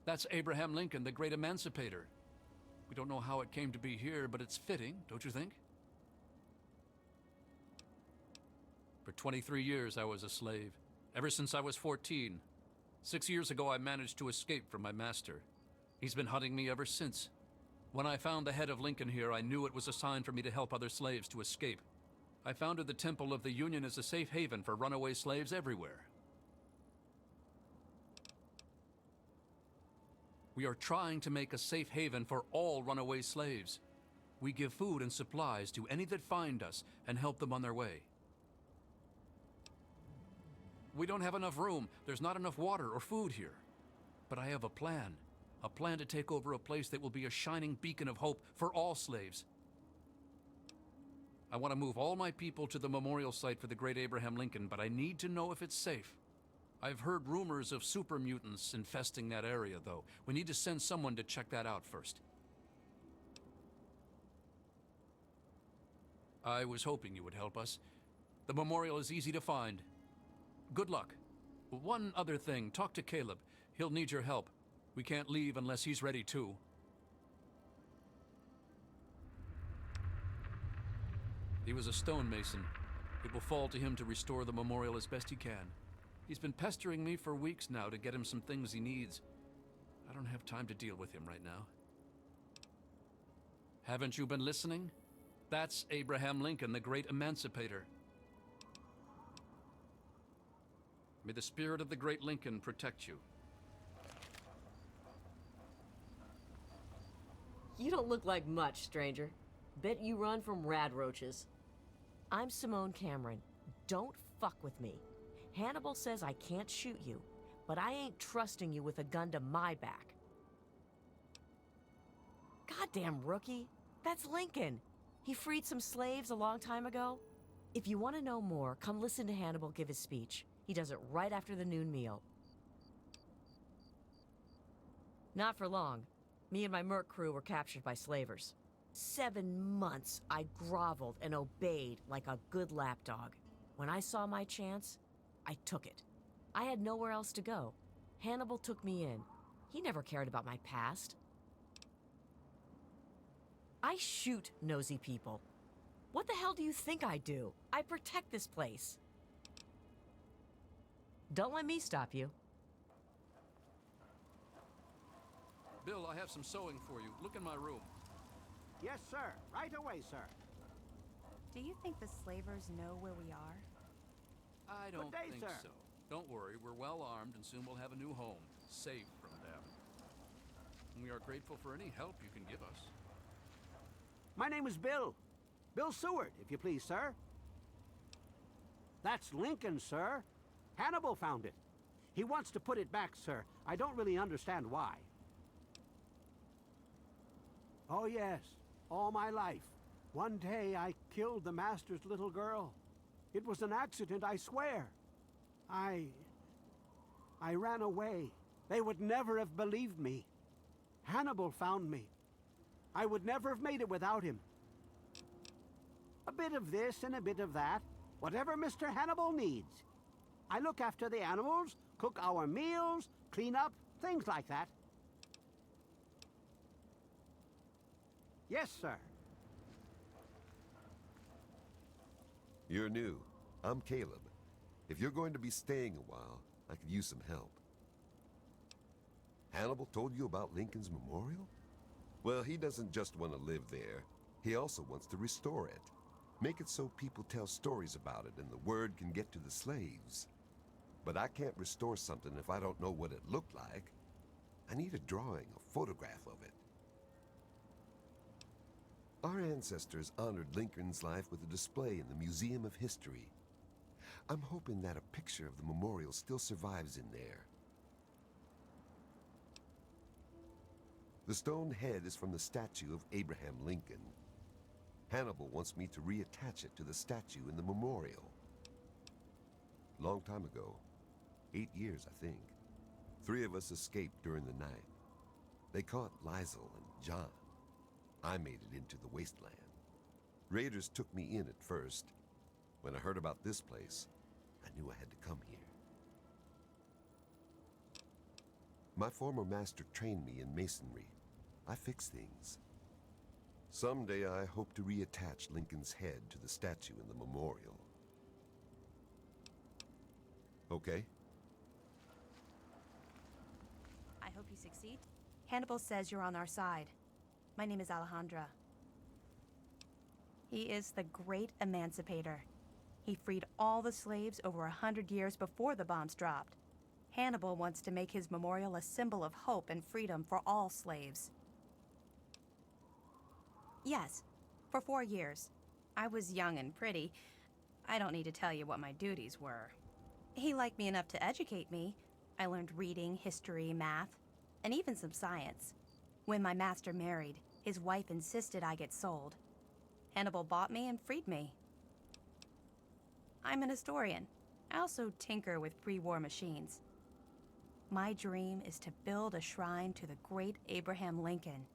That's Abraham Lincoln, the great emancipator. We don't know how it came to be here, but it's fitting, don't you think? For 23 years, I was a slave, ever since I was 14. 6 years ago, I managed to escape from my master. He's been hunting me ever since. When I found the head of Lincoln here, I knew it was a sign for me to help other slaves to escape. I founded the Temple of the Union as a safe haven for runaway slaves everywhere. We are trying to make a safe haven for all runaway slaves. We give food and supplies to any that find us and help them on their way. We don't have enough room. There's not enough water or food here. But I have a plan to take over a place that will be a shining beacon of hope for all slaves. I want to move all my people to the memorial site for the great Abraham Lincoln, but I need to know if it's safe. I've heard rumors of super mutants infesting that area, though. We need to send someone to check that out first. I was hoping you would help us. The memorial is easy to find. Good luck. One other thing, talk to Caleb. He'll need your help. We can't leave unless he's ready too. He was a stonemason. It will fall to him to restore the memorial as best he can. He's been pestering me for weeks now to get him some things he needs. I don't have time to deal with him right now. Haven't you been listening? That's Abraham Lincoln, the great emancipator. May the spirit of the great Lincoln protect you. You don't look like much, stranger. Bet you run from rad roaches. I'm Simone Cameron. Don't fuck with me. Hannibal says I can't shoot you, but I ain't trusting you with a gun to my back. Goddamn rookie. That's Lincoln. He freed some slaves a long time ago. If you want to know more, come listen to Hannibal give his speech. He does it right after the noon meal. Not for long. Me and my merc crew were captured by slavers. 7 months I groveled and obeyed like a good lapdog. When I saw my chance, I took it. I had nowhere else to go. Hannibal took me in. He never cared about my past. I shoot nosy people. What the hell do you think I do? I protect this place. Don't let me stop you. Bill, I have some sewing for you. Look in my room. Yes, sir. Right away, sir. Do you think the slavers know where we are? I don't day, think sir. so. Don't worry, we're well armed and soon we'll have a new home, safe from them. And we are grateful for any help you can give us. My name is Bill. Bill Seward, if you please, sir. That's Lincoln, sir. Hannibal found it. He wants to put it back, sir. I don't really understand why. Oh, yes. All my life. One day I killed the master's little girl. It was an accident, I swear. I ran away. They would never have believed me. Hannibal found me. I would never have made it without him. A bit of this and a bit of that. Whatever Mr. Hannibal needs. I look after the animals, cook our meals, clean up, things like that. Yes, sir. You're new. I'm Caleb. If you're going to be staying a while, I could use some help. Hannibal told you about Lincoln's memorial? Well, he doesn't just want to live there. He also wants to restore it. Make it so people tell stories about it and the word can get to the slaves. But I can't restore something if I don't know what it looked like. I need a drawing, a photograph of it. Our ancestors honored Lincoln's life with a display in the Museum of History. I'm hoping that a picture of the memorial still survives in there. The stone head is from the statue of Abraham Lincoln. Hannibal wants me to reattach it to the statue in the memorial. Long time ago, 8 years, I think, 3 of us escaped during the night. They caught Liesel and John. I made it into the wasteland. Raiders took me in at first. When I heard about this place, I knew I had to come here. My former master trained me in masonry. I fix things. Someday I hope to reattach Lincoln's head to the statue in the memorial. Okay? I hope you succeed. Hannibal says you're on our side. My name is Alejandra. He is the great emancipator. He freed all the slaves over 100 years before the bombs dropped. Hannibal wants to make his memorial a symbol of hope and freedom for all slaves. Yes, for 4 years. I was young and pretty. I don't need to tell you what my duties were. He liked me enough to educate me. I learned reading, history, math, and even some science. When my master married, his wife insisted I get sold. Hannibal bought me and freed me. I'm an historian. I also tinker with pre-war machines. My dream is to build a shrine to the great Abraham Lincoln.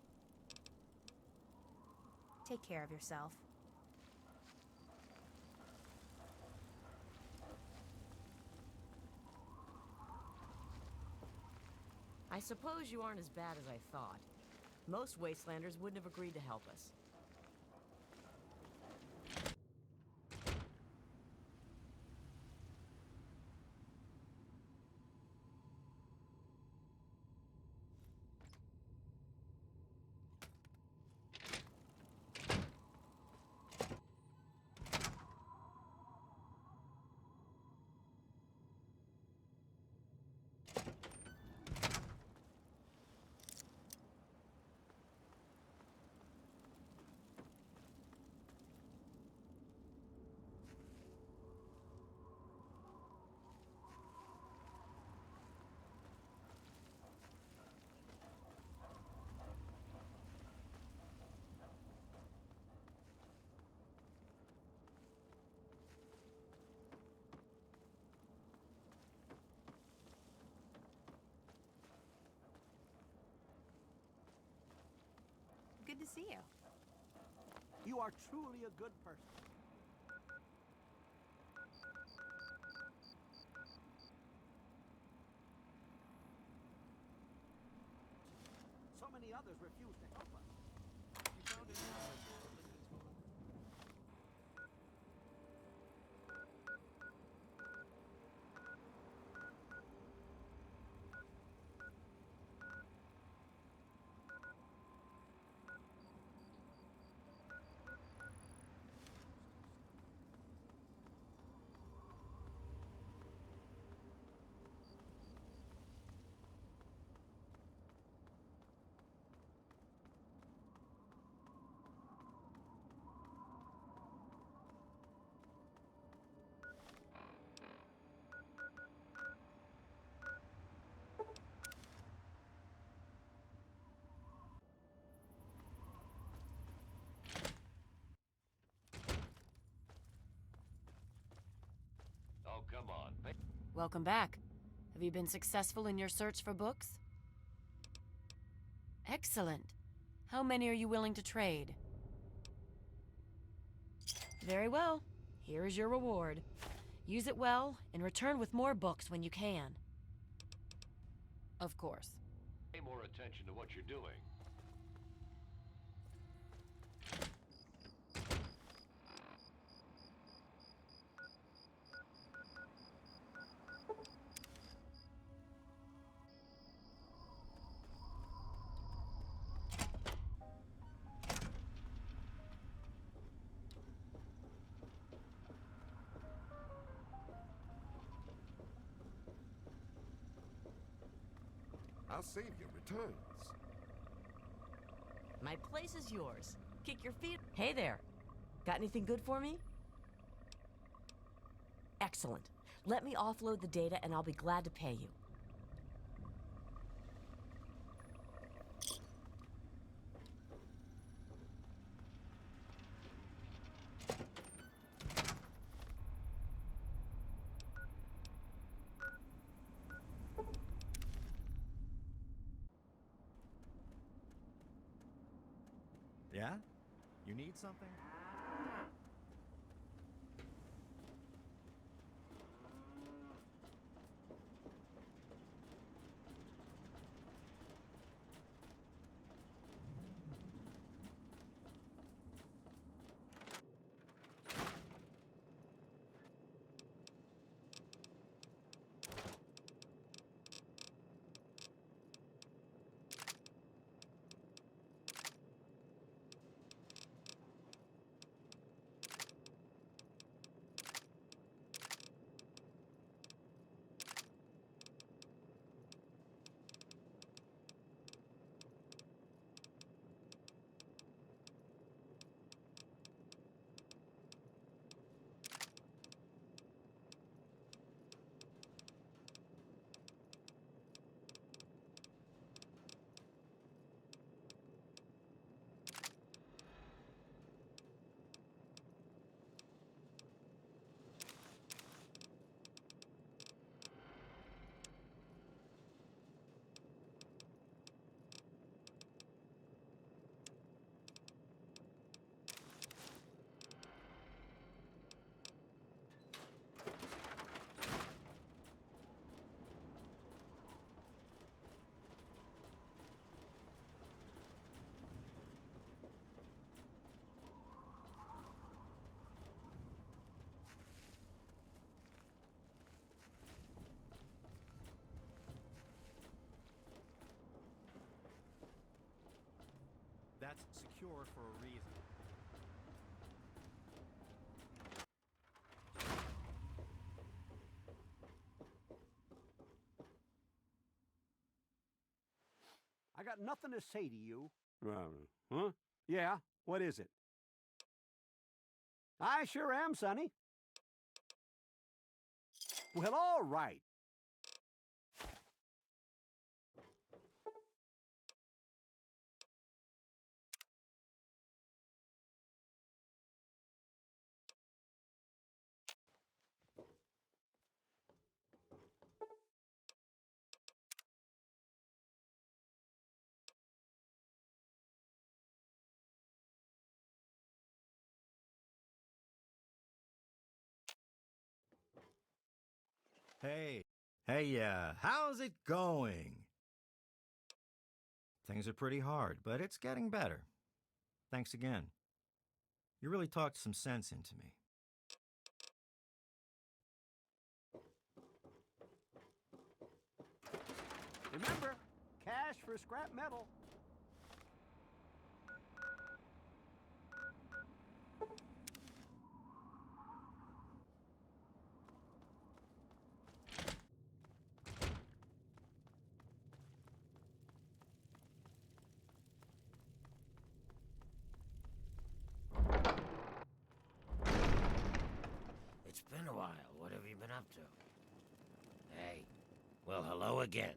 Take care of yourself. I suppose you aren't as bad as I thought. Most Wastelanders wouldn't have agreed to help us. Good to see you. You are truly a good person. So many others refuse to help us. You found it out for Lincoln's home. Oh, come on. Welcome back. Have you been successful in your search for books? Excellent. How many are you willing to trade? Very well. Here is your reward. Use it well and return with more books when you can. Of course. Pay more attention to what you're doing. I'll save you returns. My place is yours. Kick your feet. Hey there. Got anything good for me? Excellent. Let me offload the data and I'll be glad to pay you. Yeah? You need something? That's secure for a reason. I got nothing to say to you. Huh? Yeah, what is it? I sure am, Sonny. Well, all right. Hey, how's it going? Things are pretty hard, but it's getting better. Thanks again. You really talked some sense into me. Remember, cash for scrap metal. It's been a while. What have you been up to? Hey. Well, hello again.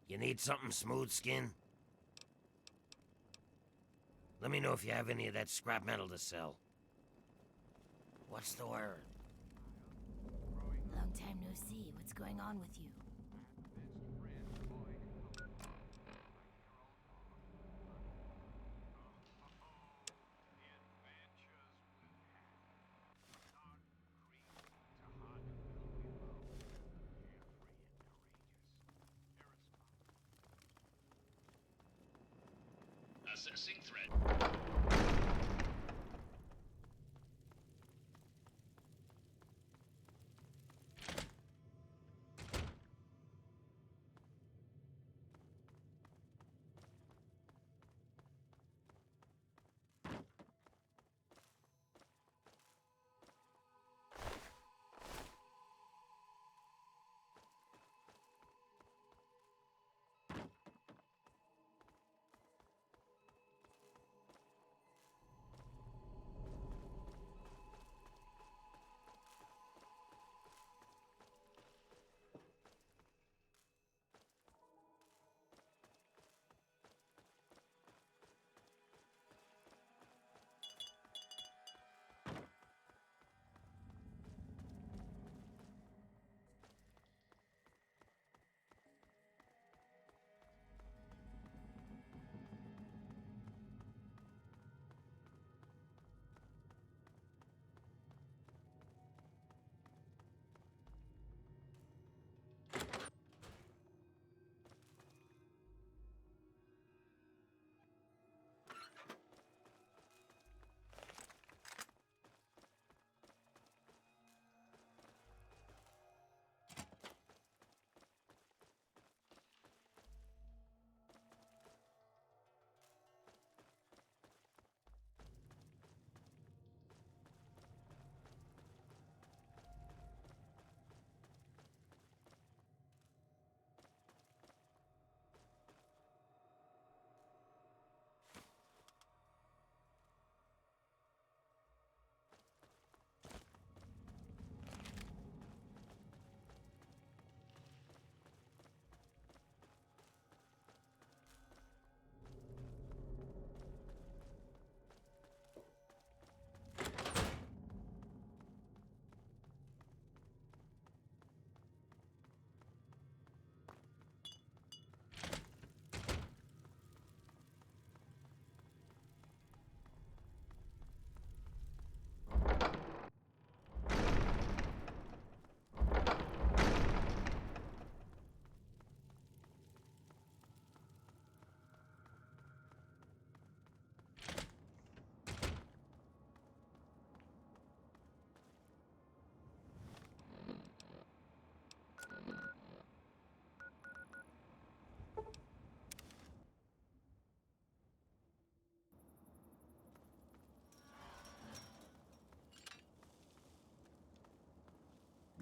You need something smooth skin? Let me know if you have any of that scrap metal to sell. What's the word? Long time no see. What's going on with you? Assessing threat.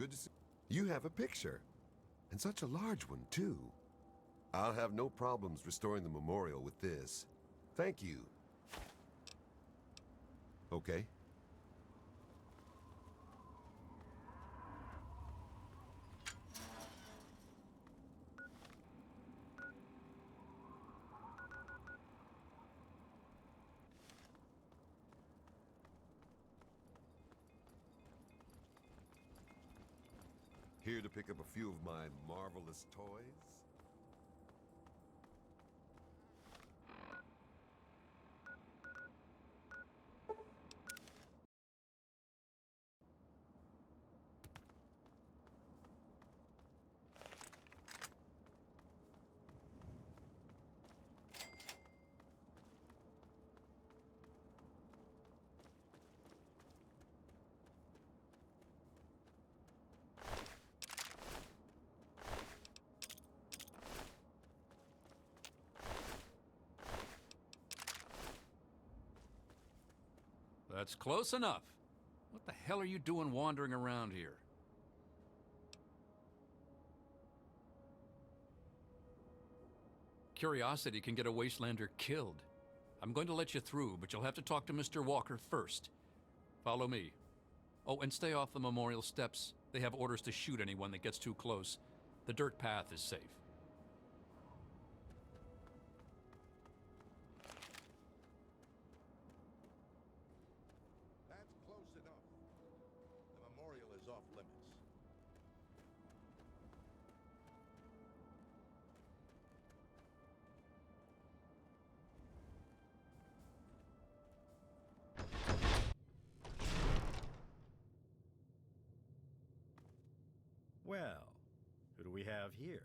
Good to see you have a picture. And such a large one, too. I'll have no problems restoring the memorial with this. Thank you. Okay. Here to pick up a few of my marvelous toys? That's close enough. What the hell are you doing wandering around here? Curiosity can get a wastelander killed. I'm going to let you through, but you'll have to talk to Mr. Walker first. Follow me. Oh, and stay off the memorial steps. They have orders to shoot anyone that gets too close. The dirt path is safe. That's close enough. The memorial is off limits. Well, who do we have here?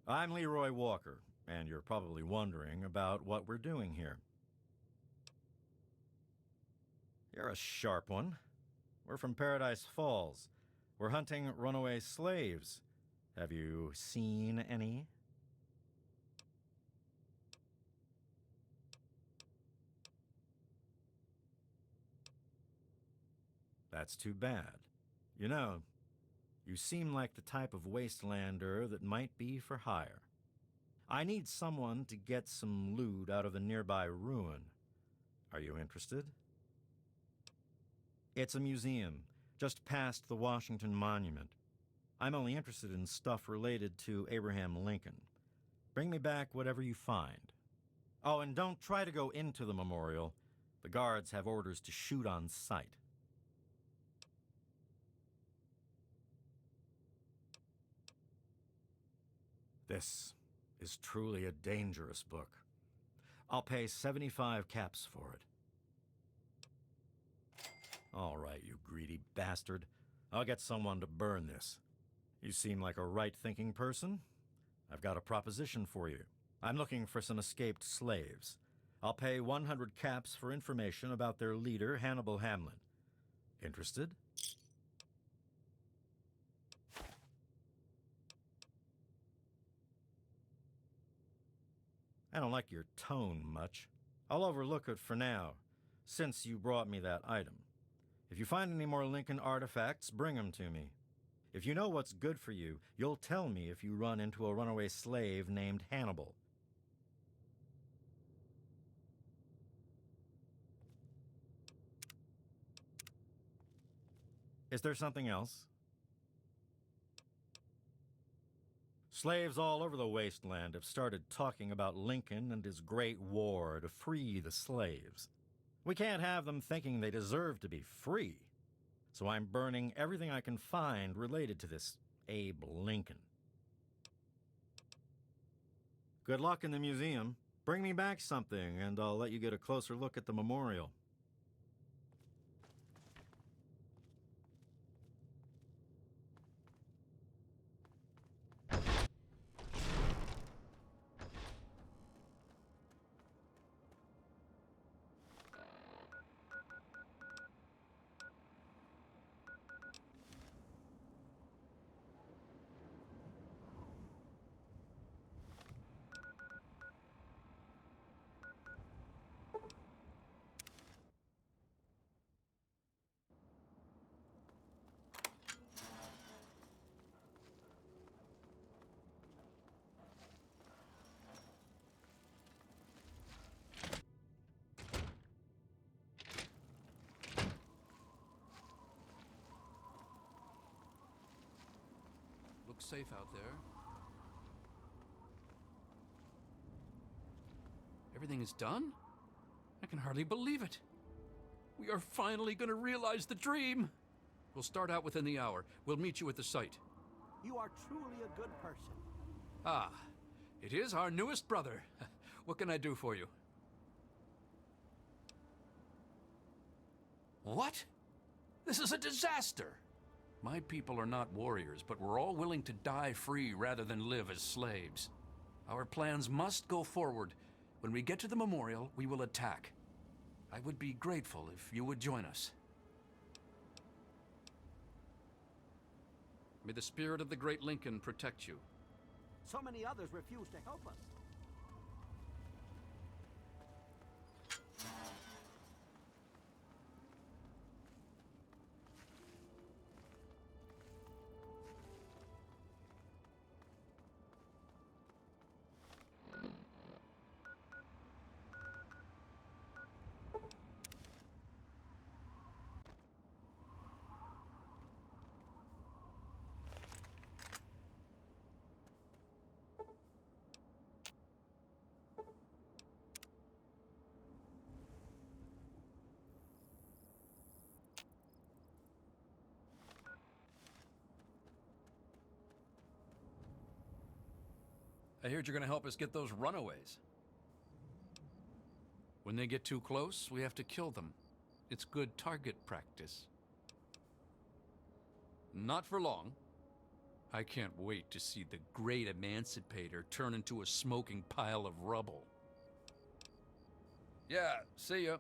I'm Leroy Walker, and you're probably wondering about what we're doing here. You're a sharp one. We're from Paradise Falls. We're hunting runaway slaves. Have you seen any? That's too bad. You know, you seem like the type of wastelander that might be for hire. I need someone to get some loot out of the nearby ruin. Are you interested? It's a museum, just past the Washington Monument. I'm only interested in stuff related to Abraham Lincoln. Bring me back whatever you find. Oh, and don't try to go into the memorial. The guards have orders to shoot on sight. This is truly a dangerous book. I'll pay 75 caps for it. All right, you greedy bastard. I'll get someone to burn this. You seem like a right-thinking person. I've got a proposition for you. I'm looking for some escaped slaves. I'll pay 100 caps for information about their leader, Hannibal Hamlin. Interested? I don't like your tone much. I'll overlook it for now, since you brought me that item. If you find any more Lincoln artifacts, bring them to me. If you know what's good for you, you'll tell me if you run into a runaway slave named Hannibal. Is there something else? Slaves all over the wasteland have started talking about Lincoln and his great war to free the slaves. We can't have them thinking they deserve to be free. So I'm burning everything I can find related to this Abe Lincoln. Good luck in the museum. Bring me back something, and I'll let you get a closer look at the memorial. safe out there. Everything is done? I can hardly believe it. We are finally going to realize the dream. We'll start out within the hour. We'll meet you at the site. You are truly a good person. Ah, it is our newest brother. What can I do for you? What? This is a disaster! My people are not warriors, but we're all willing to die free rather than live as slaves. Our plans must go forward. When we get to the memorial, we will attack. I would be grateful if you would join us. May the spirit of the great Lincoln protect you. So many others refuse to help us. I heard you're going to help us get those runaways. When they get too close, we have to kill them. It's good target practice. Not for long. I can't wait to see the great emancipator turn into a smoking pile of rubble. Yeah, see ya.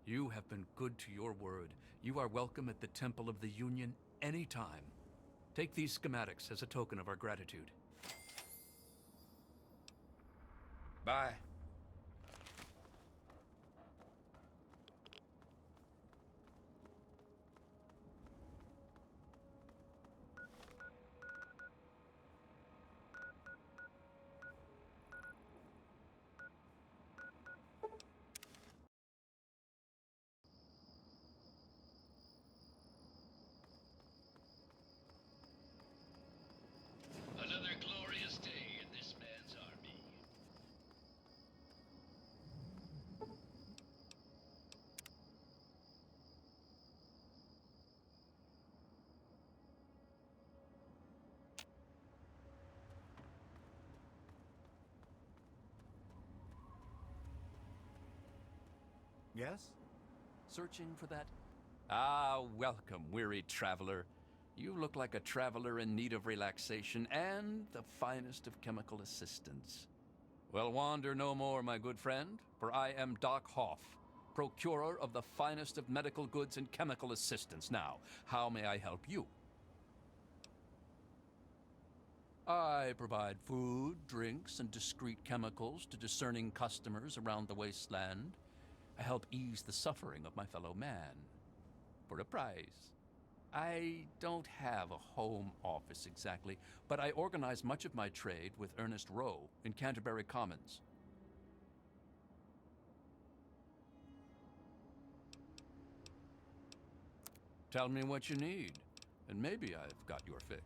You have been good to your word. You are welcome at the Temple of the Union anytime. Take these schematics as a token of our gratitude. Bye. Another glorious day in this man's army. Yes? Searching for that? Ah, welcome, weary traveler. You look like a traveler in need of relaxation and the finest of chemical assistance. Well, wander no more, my good friend, for I am Doc Hoff, procurer of the finest of medical goods and chemical assistance. Now, how may I help you? I provide food, drinks, and discreet chemicals to discerning customers around the wasteland. I help ease the suffering of my fellow man. For a price. I don't have a home office exactly, but I organize much of my trade with Ernest Rowe in Canterbury Commons. Tell me what you need, and maybe I've got your fix.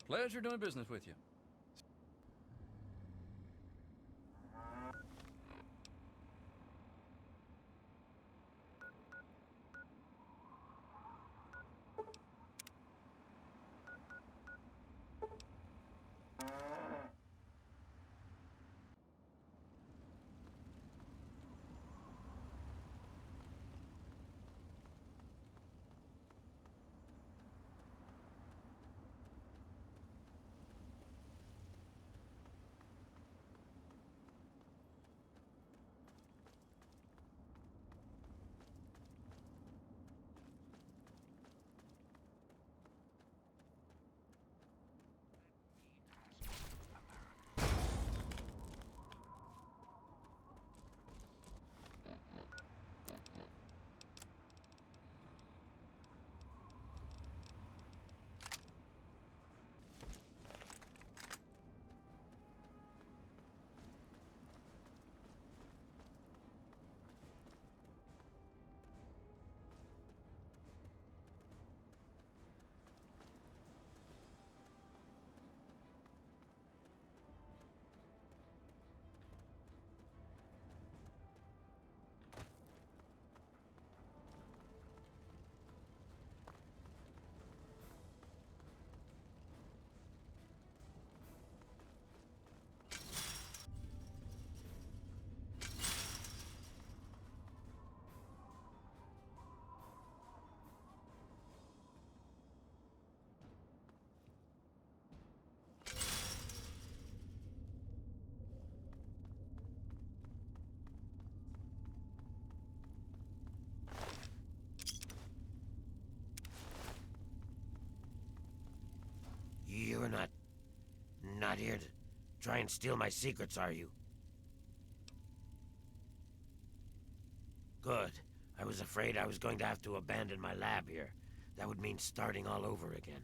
Pleasure doing business with you. not here to try and steal my secrets, are you? Good. I was afraid I was going to have to abandon my lab here. That would mean starting all over again.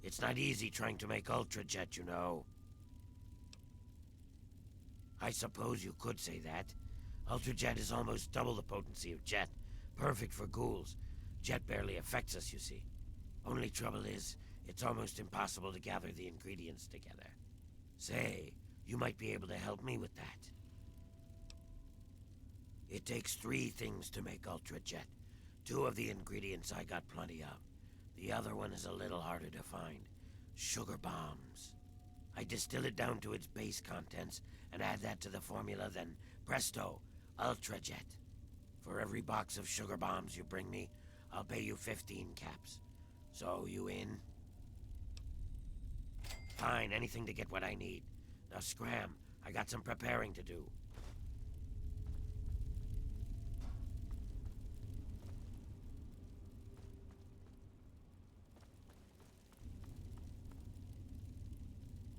It's not easy trying to make Ultrajet, you know. I suppose you could say that. Ultrajet is almost double the potency of Jet. Perfect for ghouls. Jet barely affects us, you see. Only trouble is, it's almost impossible to gather the ingredients together. Say, you might be able to help me with that. It takes 3 things to make Ultrajet. 2 of the ingredients I got plenty of. The other one is a little harder to find. Sugar bombs. I distill it down to its base contents and add that to the formula, then presto, Ultrajet. For every box of sugar bombs you bring me, I'll pay you 15 caps. So, you in? Fine, anything to get what I need. Now scram, I got some preparing to do.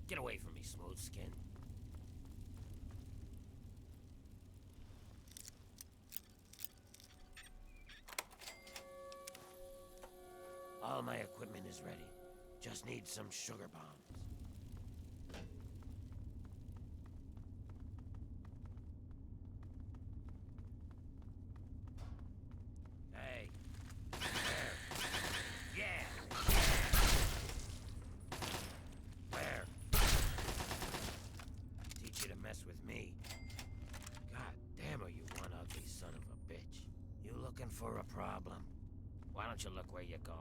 Get away from me, smooth skin. All my equipment is ready. Just need some sugar bombs. Hey. Where? Yeah. Where? Teach you to mess with me. God damn, are you one ugly son of a bitch. You looking for a problem? Why don't you look where you're going?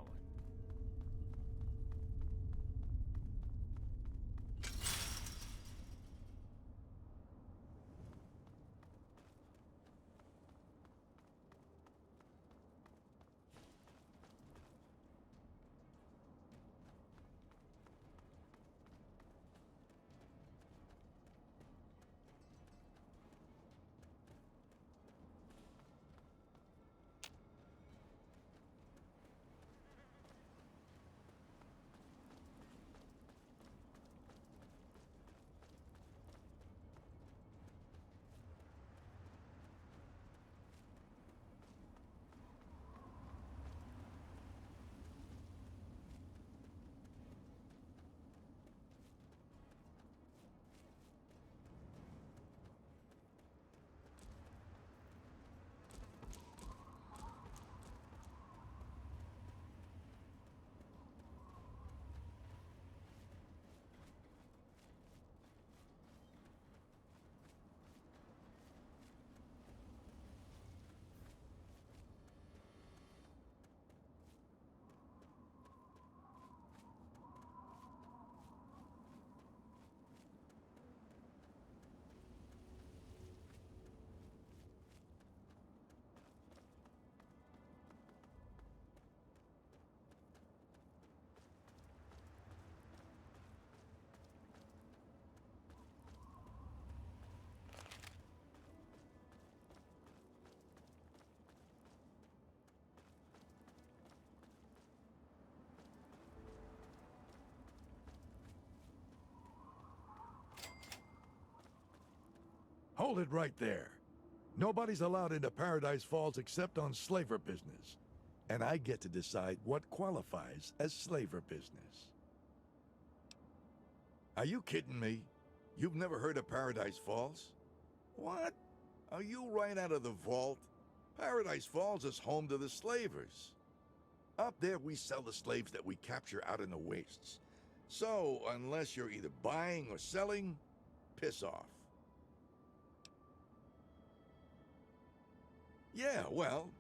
Hold it right there. Nobody's allowed into Paradise Falls except on slaver business. And I get to decide what qualifies as slaver business. Are you kidding me? You've never heard of Paradise Falls? What? Are you right out of the vault? Paradise Falls is home to the slavers. Up there we sell the slaves that we capture out in the wastes. So, unless you're either buying or selling, piss off. Yeah, well,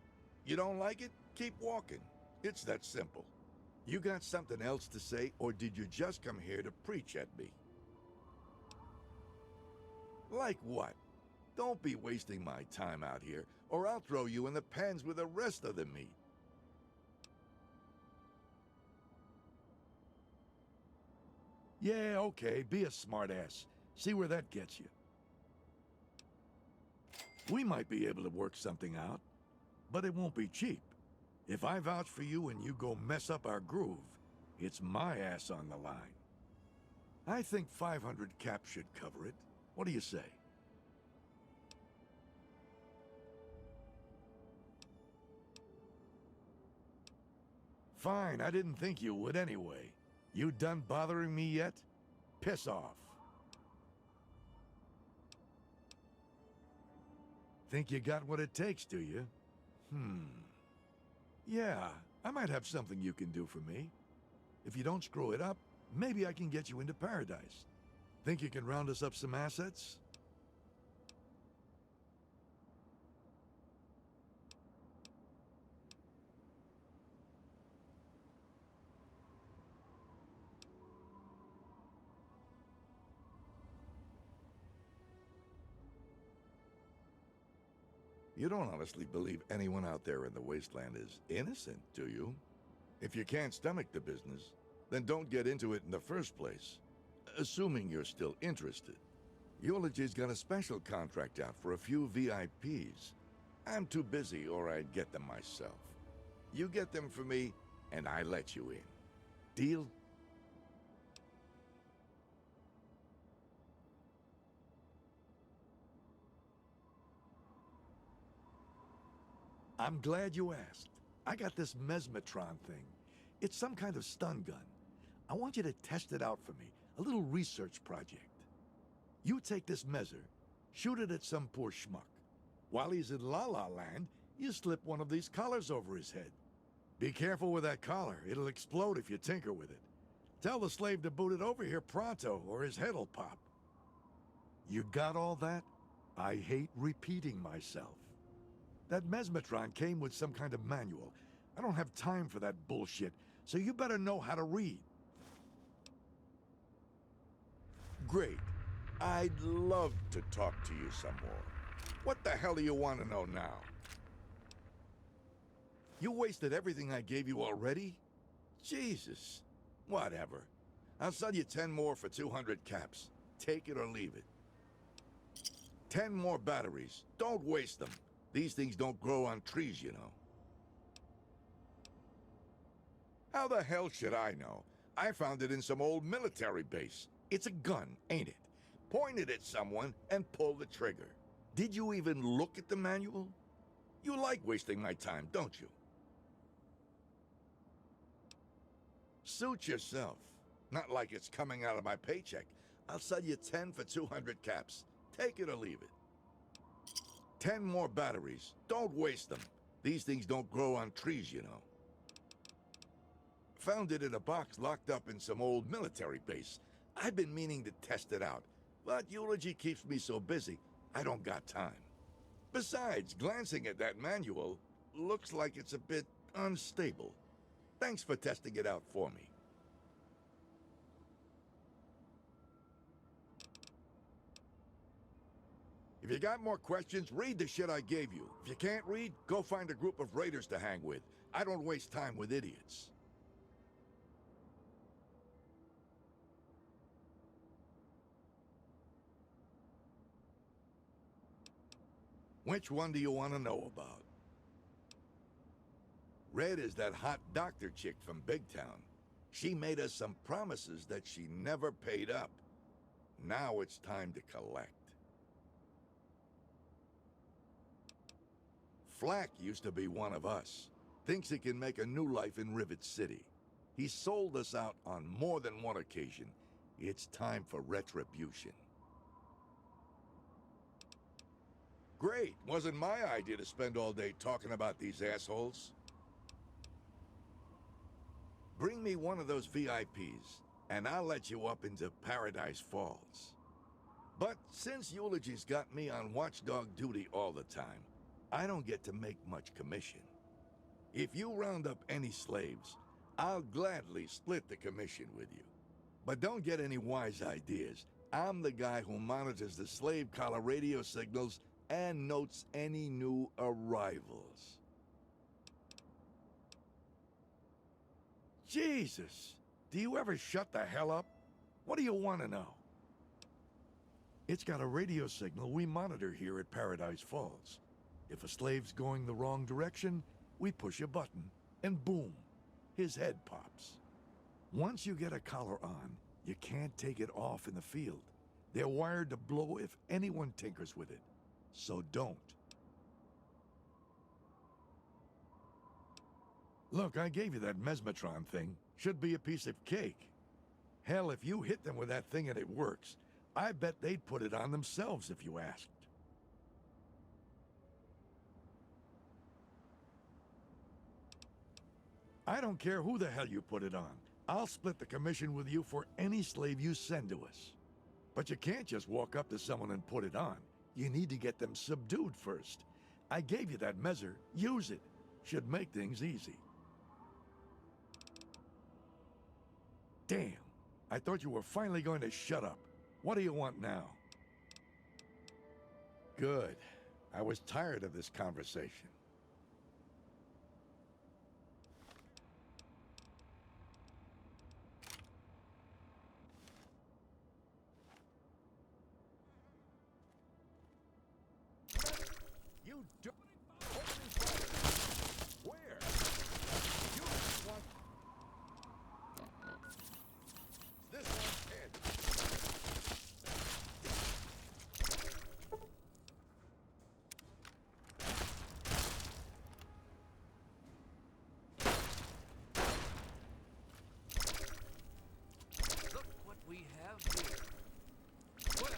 you don't like it? Keep walking. It's that simple. You got something else to say, or did you just come here to preach at me? Like what? Don't be wasting my time out here, or I'll throw you in the pens with the rest of the meat. Yeah, okay, be a smartass. See where that gets you. We might be able to work something out, but it won't be cheap. If I vouch for you and you go mess up our groove, it's my ass on the line. I think 500 caps should cover it. What do you say? Fine, I didn't think you would anyway. You done bothering me yet? Piss off. Think you got what it takes, do you? Yeah, I might have something you can do for me. If you don't screw it up, maybe I can get you into paradise. Think you can round us up some assets? You don't honestly believe anyone out there in the wasteland is innocent, do you? If you can't stomach the business, then don't get into it in the first place. Assuming you're still interested. Eulogy's got a special contract out for a few VIPs. I'm too busy or I'd get them myself. You get them for me, and I let you in. Deal? I'm glad you asked. I got this mesmetron thing. It's some kind of stun gun. I want you to test it out for me. A little research project. You take this measure, shoot it at some poor schmuck. While he's in La La Land, you slip one of these collars over his head. Be careful with that collar. It'll explode if you tinker with it. Tell the slave to boot it over here pronto, or his head'll pop. You got all that? I hate repeating myself. That mesmetron came with some kind of manual. I don't have time for that bullshit, so you better know how to read. Great. I'd love to talk to you some more. What the hell do you want to know now? You wasted everything I gave you already? Jesus. Whatever. I'll sell you 10 more for 200 caps. Take it or leave it. 10 more batteries. Don't waste them. These things don't grow on trees, you know. How the hell should I know? I found it in some old military base. It's a gun, ain't it? Point it at someone and pull the trigger. Did you even look at the manual? You like wasting my time, don't you? Suit yourself. Not like it's coming out of my paycheck. I'll sell you 10 for 200 caps. Take it or leave it. 10 more batteries. Don't waste them. These things don't grow on trees, you know. Found it in a box locked up in some old military base. I've been meaning to test it out, but Eulogy keeps me so busy, I don't got time. Besides, glancing at that manual, looks like it's a bit unstable. Thanks for testing it out for me. If you got more questions, read the shit I gave you. If you can't read, go find a group of raiders to hang with. I don't waste time with idiots. Which one do you want to know about? Red is that hot doctor chick from Big Town. She made us some promises that she never paid up. Now it's time to collect. Flack used to be one of us. Thinks he can make a new life in Rivet City. He sold us out on more than one occasion. It's time for retribution. Great. Wasn't my idea to spend all day talking about these assholes. Bring me one of those VIPs, and I'll let you up into Paradise Falls. But since Eulogy's got me on watchdog duty all the time, I don't get to make much commission. If you round up any slaves, I'll gladly split the commission with you. But don't get any wise ideas. I'm the guy who monitors the slave collar radio signals and notes any new arrivals. Jesus! Do you ever shut the hell up? What do you want to know? It's got a radio signal we monitor here at Paradise Falls. If a slave's going the wrong direction, we push a button, and boom, his head pops. Once you get a collar on, You can't take it off in the field. They're wired to blow if anyone tinkers with it. So don't. Look, I gave you that mesmetron thing. Should be a piece of cake. Hell, if you hit them with that thing and it works, I bet they'd put it on themselves if you asked. I don't care who the hell you put it on. I'll split the commission with you for any slave you send to us. But you can't just walk up to someone and put it on. You need to get them subdued first. I gave you that measure. Use it. Should make things easy. Damn. I thought you were finally going to shut up. What do you want now? Good. I was tired of this conversation. You dirty where? You want this one's dead. Look what we have here. Where?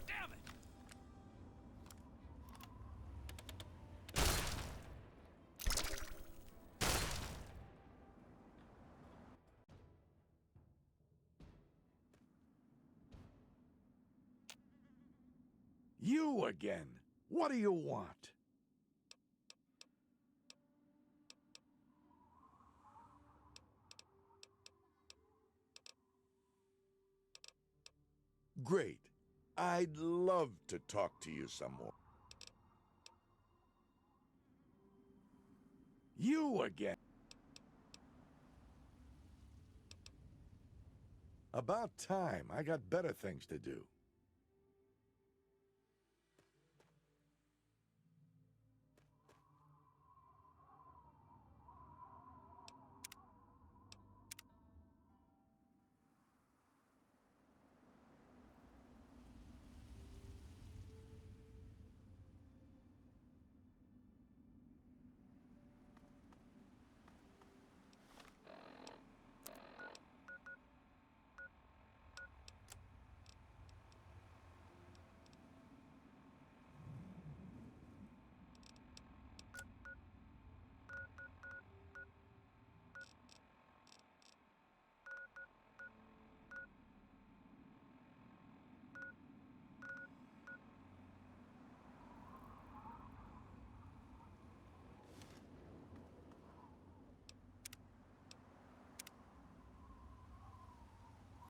Damn it! You again. What do you want? Great. I'd love to talk to you some more. You again. About time. I got better things to do.